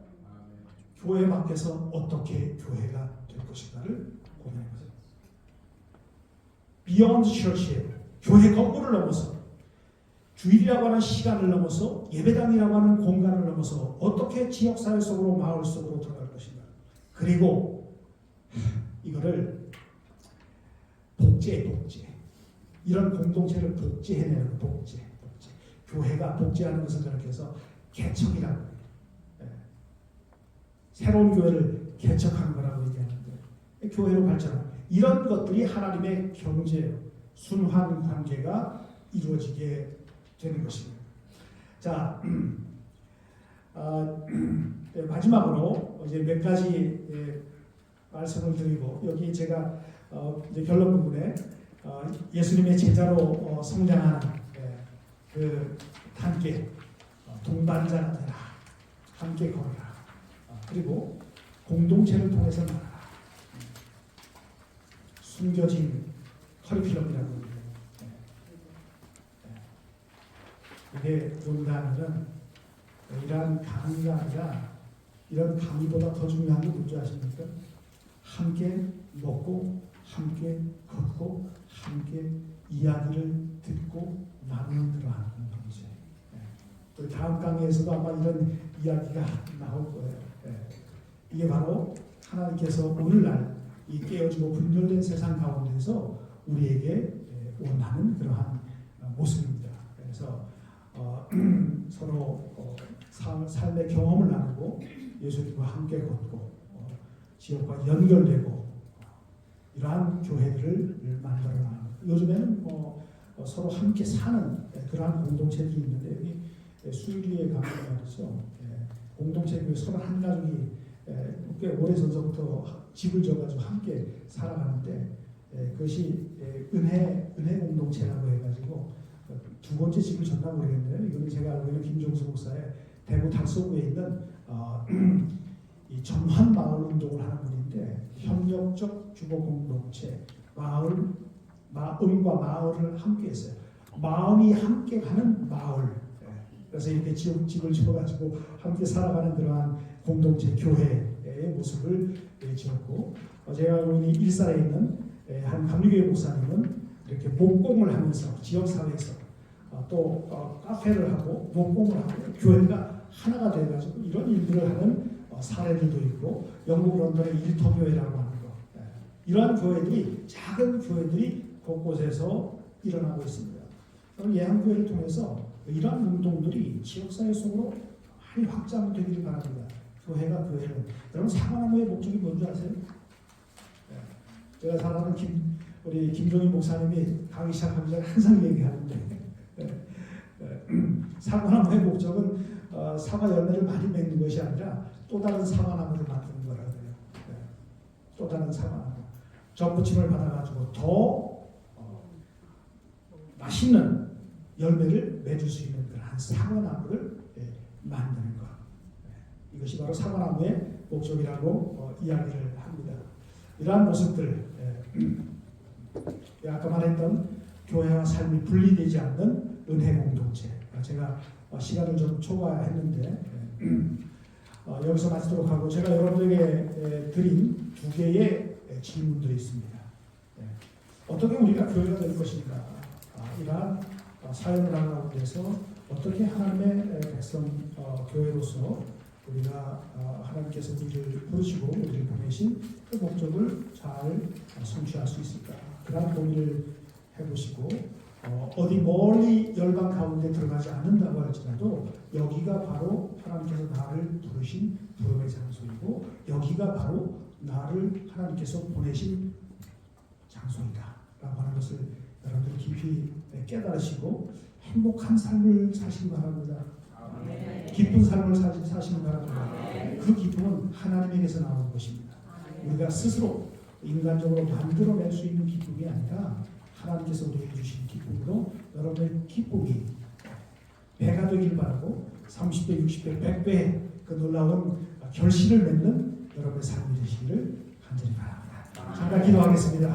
교회 밖에서 어떻게 교회가 될 것인가를 고민해보세요. Beyond Church예요. 교회 건물을 넘어서, 주일이라고 하는 시간을 넘어서, 예배당이라고 하는 공간을 넘어서 어떻게 지역사회 속으로, 마을 속으로 들어갈 것인가. 그리고 이거를 복제. 이런 공동체를 복제해내는 복제. 교회가 복제하는 것을 저렇게 해서 개척이라고 해요. 새로운 교회를 개척하는 거라고 얘기하는데, 교회로 발전하는 이런 것들이 하나님의 경제, 순환 관계가 이루어지게 되는 것입니다. 자, 마지막으로 이제 몇 가지 말씀을 드리고, 여기 제가 이제 결론 부분에 예수님의 제자로 성장하는 그 함께 동반자가 되라, 함께 걸어라, 그리고 공동체를 통해서 말하라. 숨겨진 커리큘럼이라고 합니다. 이게 뭔가 하면 이러한 강의가 아니라, 이런 강의보다 더 중요한 게 뭔지 아십니까? 함께 먹고 함께 걷고 함께 이야기를 듣고 나누는 그러한 공동체. 우리 다음 강의에서도 아마 이런 이야기가 나올 거예요. 이게 바로 하나님께서 오늘날 이 깨어지고 분열된 세상 가운데서 우리에게 원하는 그러한 모습입니다. 그래서 서로 삶의 경험을 나누고 예수님과 함께 걷고 지역과 연결되고 이러한 교회들을 만들어 나가는, 요즘에는 서로 함께 사는 그러한 공동체들이 있는데, 여기 수유리에 가면 말이죠, 공동체 교회 31가족이 꽤 오래전부터 집을 져가지고 함께 살아가는데, 그것이 은혜 공동체라고 해가지고 두 번째 집을 졌나 모르겠네요. 이거는 제가 알고 있는 김종수 목사의 대구 달서구에 있는 이 전환 마을 운동을 하는 분인데, 협력적 주거 공동체, 마음과 마을을 함께 했어요. 마음이 함께 가는 마을. 그래서 이렇게 집을 지어가지고 함께 살아가는 그러한 공동체 교회의 모습을 지었고, 제가 알고 있는 일산에 있는 한 감리교회 목사님은 이렇게 목공을 하면서 지역사회에서 또 카페를 하고 목공을 하고 교회가 하나가 돼가지고 이런 일들을 하는 사례들도 있고, 영국 런던의 일터교회라고 하는 거, 이러한 교회들이, 작은 교회들이 곳곳에서 일어나고 있습니다. 예한교회를 통해서 이러한 운동들이 지역사회 속으로 많이 확장되기를 바랍니다. 교회가 교회를. 여러분, 사과나무의 목적이 뭔지 아세요? 제가 잘 아는 우리 김종인 목사님이 강의 시작하기 전에 항상 얘기하는데, 사과나무의 목적은 사과 열매를 많이 맺는 것이 아니라 또 다른 사과나무를 만드는 거라고 해요. 또 다른 사과나무. 접붙임을 받아가지고 더 맛있는 열매를 맺을 수 있는 그런 사과나무를 만드는 것. 이것이 바로 사과나무의 목적이라고 이야기를 합니다. 이러한 모습들, 아까 말했던 교회와 삶이 분리되지 않는 은혜 공동체. 제가 시간을 좀 초과했는데 여기서 마치도록 하고, 제가 여러분에게 드린 두 개의 질문들이 있습니다. 어떻게 우리가 교회가 될 것인가? 이러한 사연을 하는 가운데서 어떻게 하나님의 백성 교회로서 우리가 하나님께서 우리를 부르시고 우리를 보내신 그 목적을 잘 성취할 수 있을까? 그런 고민을 해보시고 어디 멀리 열방 가운데 들어가지 않는다고 할지라도 여기가 바로 하나님께서 나를 부르신 부름의 장소이고 여기가 바로 나를 하나님께서 보내신 장소이다 라고 하는 것을 여러분들 깊이 깨달으시고 행복한 삶을 사시기 바랍니다. 기쁜 삶을 사시기 바랍니다. 그 기쁨은 하나님에게서 나오는 것입니다. 우리가 스스로 인간적으로 만들어낼 수 있는 기쁨이 아니라 하나님께서 우리에게 주신 기쁨으로 여러분의 기쁨이 배가 되길 바라고 30배, 60배, 100배의 그 놀라운 결실을 맺는 여러분의 삶이 되시기를 간절히 바랍니다. 잠깐 기도하겠습니다.